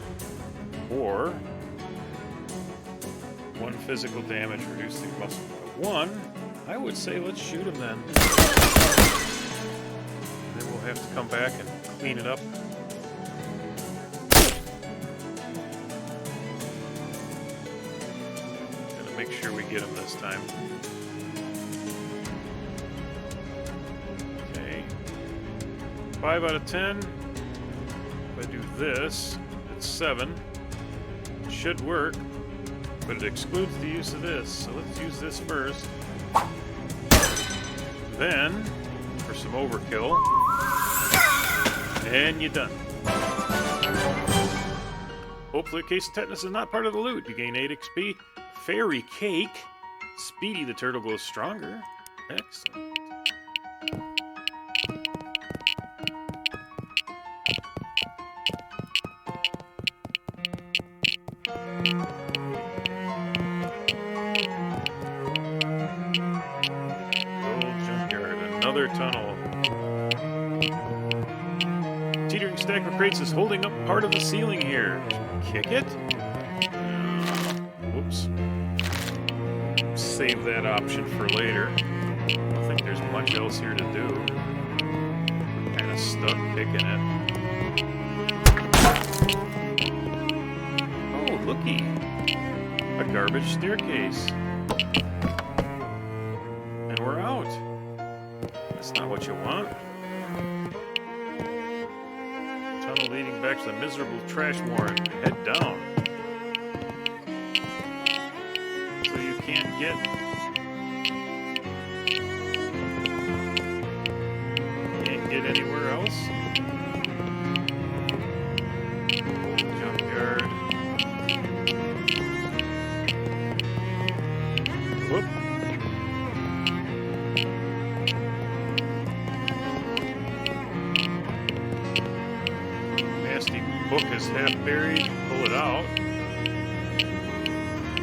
Or 1 physical damage, reduce the muscle by 1. I would say let's shoot him then. Then we'll have to come back and clean it up. Gotta make sure we get him this time. Okay. 5 out of 10. If I do this, it's 7. It should work, but it excludes the use of this. So let's use this first. Then, for some overkill, and you're done. Hopefully a case of tetanus is not part of the loot. You gain 8 XP. Fairy cake. Speedy the turtle glows stronger. Excellent. Another tunnel. Teetering stack of crates is holding up part of the ceiling here. Kick it? Whoops. Save that option for later. I don't think there's much else here to do. We're kind of stuck kicking it. Oh, looky. A garbage staircase. And we're out. That's not what you want. Tunnel leading back to the miserable trash warren. Head down. So you can't get... Can't get anywhere else? Junkyard. Whoop. Book is half buried. Pull it out.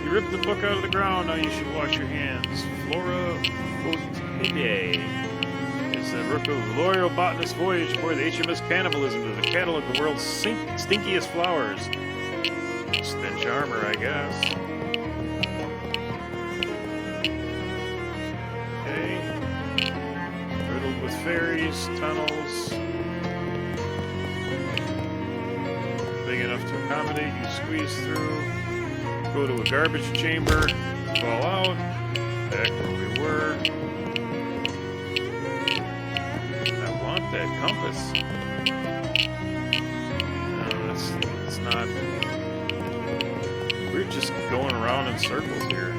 You ripped the book out of the ground. Now you should wash your hands. Flora Otidae is the rook of L'Oreal botanist voyage aboard the HMS Cannibalism to the catalog of the world's stinkiest flowers. Stench armor, I guess. Okay. Riddled with fairies, tunnels. Big enough to accommodate you, squeeze through, go to a garbage chamber, fall out, back where we were. I want that compass. No, that's not. We're just going around in circles here.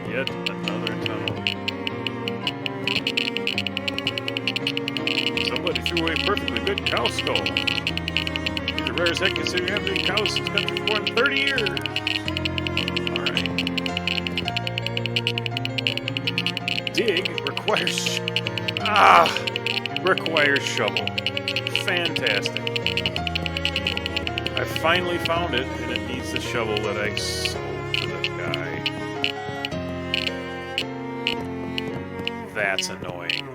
Yet another tunnel. Somebody threw away a perfectly good cow skull. These are rare as heck considering every cow since country for more than 30 years. Alright. Dig requires shovel. Fantastic. I finally found it, and it needs the shovel that I sold to the guy. That's annoying.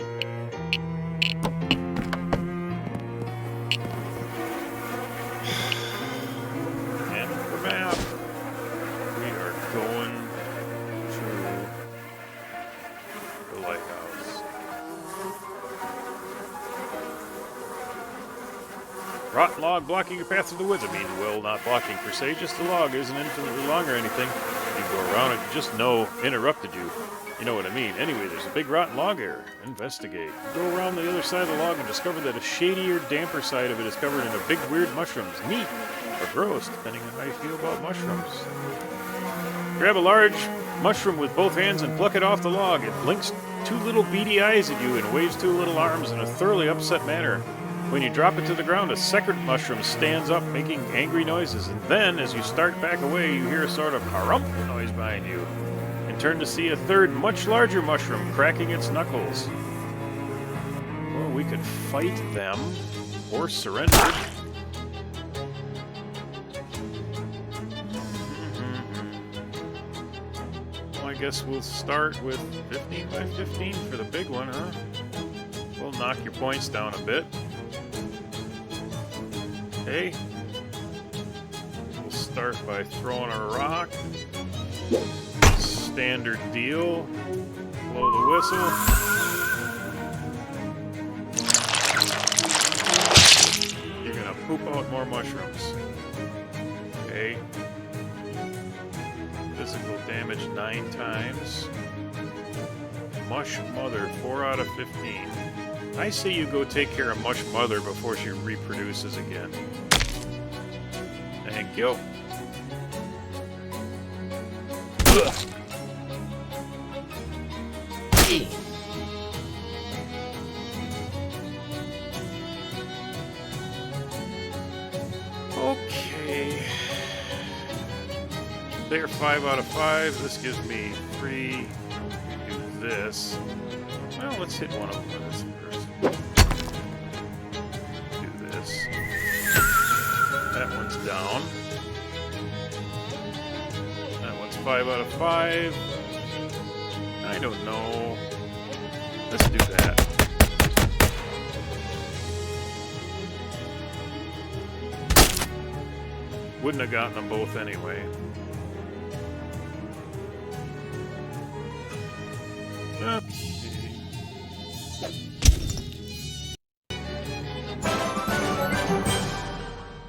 And the map. We are going to the lighthouse. Rotten log blocking your path through the woods. I mean, well, not blocking per se, just the log isn't infinitely long or anything. You go around it, just know interrupted you. You know what I mean. Anyway, there's a big rotten log here. Investigate. Go around the other side of the log and discover that a shadier, damper side of it is covered in a big, weird mushrooms. Neat or gross, depending on how you feel about mushrooms. Grab a large mushroom with both hands and pluck it off the log. It blinks 2 little beady eyes at you and waves 2 little arms in a thoroughly upset manner. When you drop it to the ground, a second mushroom stands up, making angry noises. And then, as you start back away, you hear a sort of harump noise behind you. And turn to see a third, much larger mushroom cracking its knuckles. Well, we could fight them or surrender. I guess we'll start with 15 by 15 for the big one, huh? We'll knock your points down a bit. Okay. We'll start by throwing a rock. Standard deal. Blow the whistle. You're gonna poop out more mushrooms. Okay. Physical damage 9 times. Mush Mother, 4 out of 15. I say you go take care of Mush Mother before she reproduces again. Thank you. Ugh. Okay. They're 5 out of 5. This gives me 3. Do this. Well, let's hit one of them with this first. Do this. That one's down. That one's 5 out of 5. I don't know. Let's do that. Wouldn't have gotten them both anyway. Okay.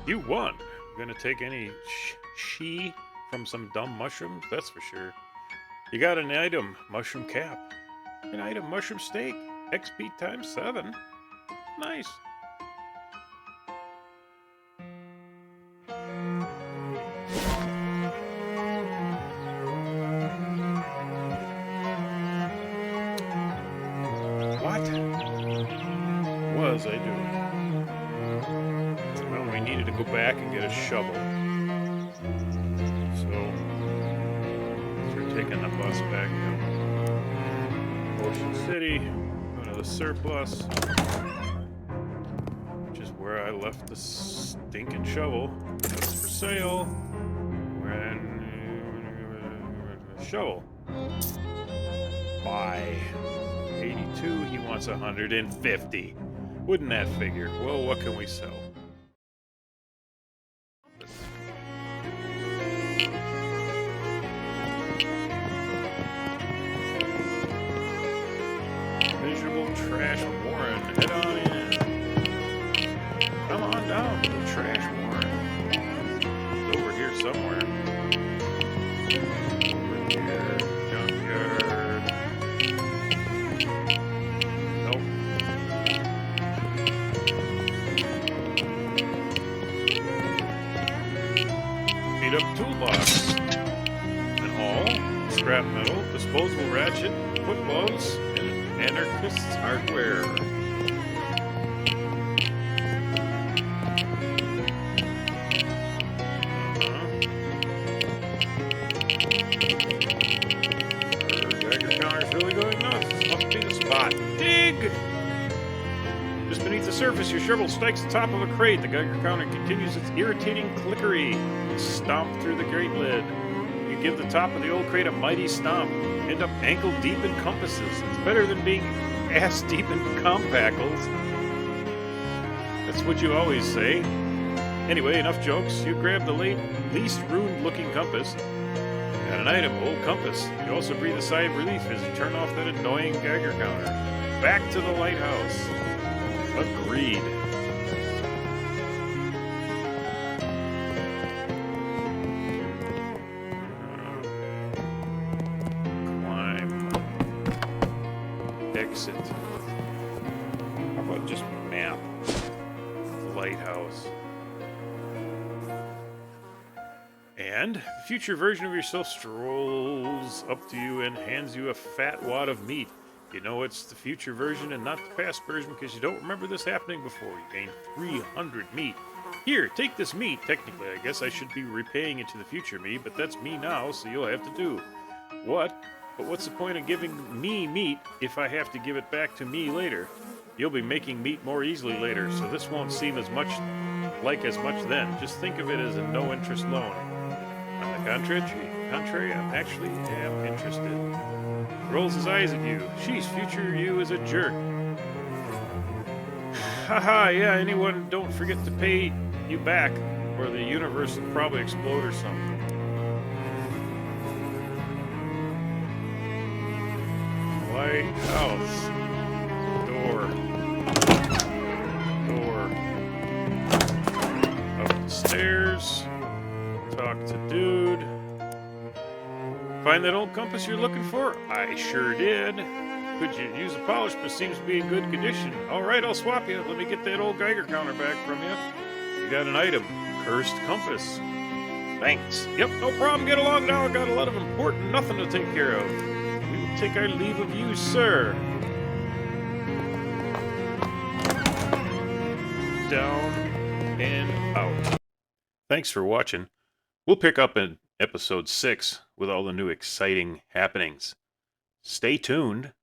You won. Gonna take any she from some dumb mushrooms? That's for sure. You got an item, mushroom cap. An item, mushroom steak. XP times 7. Nice. What was I doing? Well, we needed to go back and get a shovel. So, we're taking the bus back to Ocean City, go to the surplus, which is where I left the stinking shovel. That's for sale. Shovel. Buy. 82, he wants 150. Wouldn't that figure? Well, what can we sell? Miserable Trash Warren, head on in. Come on down to the Trash Warren. It's over here somewhere. Over here, junkyard. Nope. Beat up toolbox. And all. Scrap metal, disposable ratchet, foot gloves, and anarchist's hardware. Geiger counter's really going nuts. This must be the spot. Dig! Just beneath the surface, your shovel strikes the top of a crate. The Geiger counter continues its irritating clickery. Stomp through the crate lid. You give the top of the old crate a mighty stomp. End up ankle deep in compasses. It's better than being ass deep in compactles. That's what you always say. Anyway, enough jokes. You grab the least ruined looking compass. Got an item, old compass. You also breathe a sigh of relief as you turn off that annoying Geiger counter. Back to the lighthouse. Agreed. Exit. How about just map? Lighthouse. And the future version of yourself strolls up to you and hands you a fat wad of meat. You know it's the future version and not the past version because you don't remember this happening before. You gain 300 meat. Here, take this meat. Technically, I guess I should be repaying it to the future me, but that's me now, so you'll have to do. What? But what's the point of giving me meat if I have to give it back to me later? You'll be making meat more easily later, so this won't seem as much then. Just think of it as a no-interest loan. On the contrary, contrary, I actually am interested. Rolls his eyes at you. Sheesh, future you is a jerk. Haha, yeah, anyone don't forget to pay you back, or the universe will probably explode or something. White House. Door. Up the stairs. Talk to dude. Find that old compass you're looking for? I sure did. Could you use a polish, but seems to be in good condition. Alright, I'll swap you. Let me get that old Geiger counter back from you. You got an item. Cursed compass. Thanks. Yep, no problem. Get along now. I got a lot of important nothing to take care of. We will take our leave of you, sir. Down and out. Thanks for watching. We'll pick up in episode 6 with all the new exciting happenings. Stay tuned.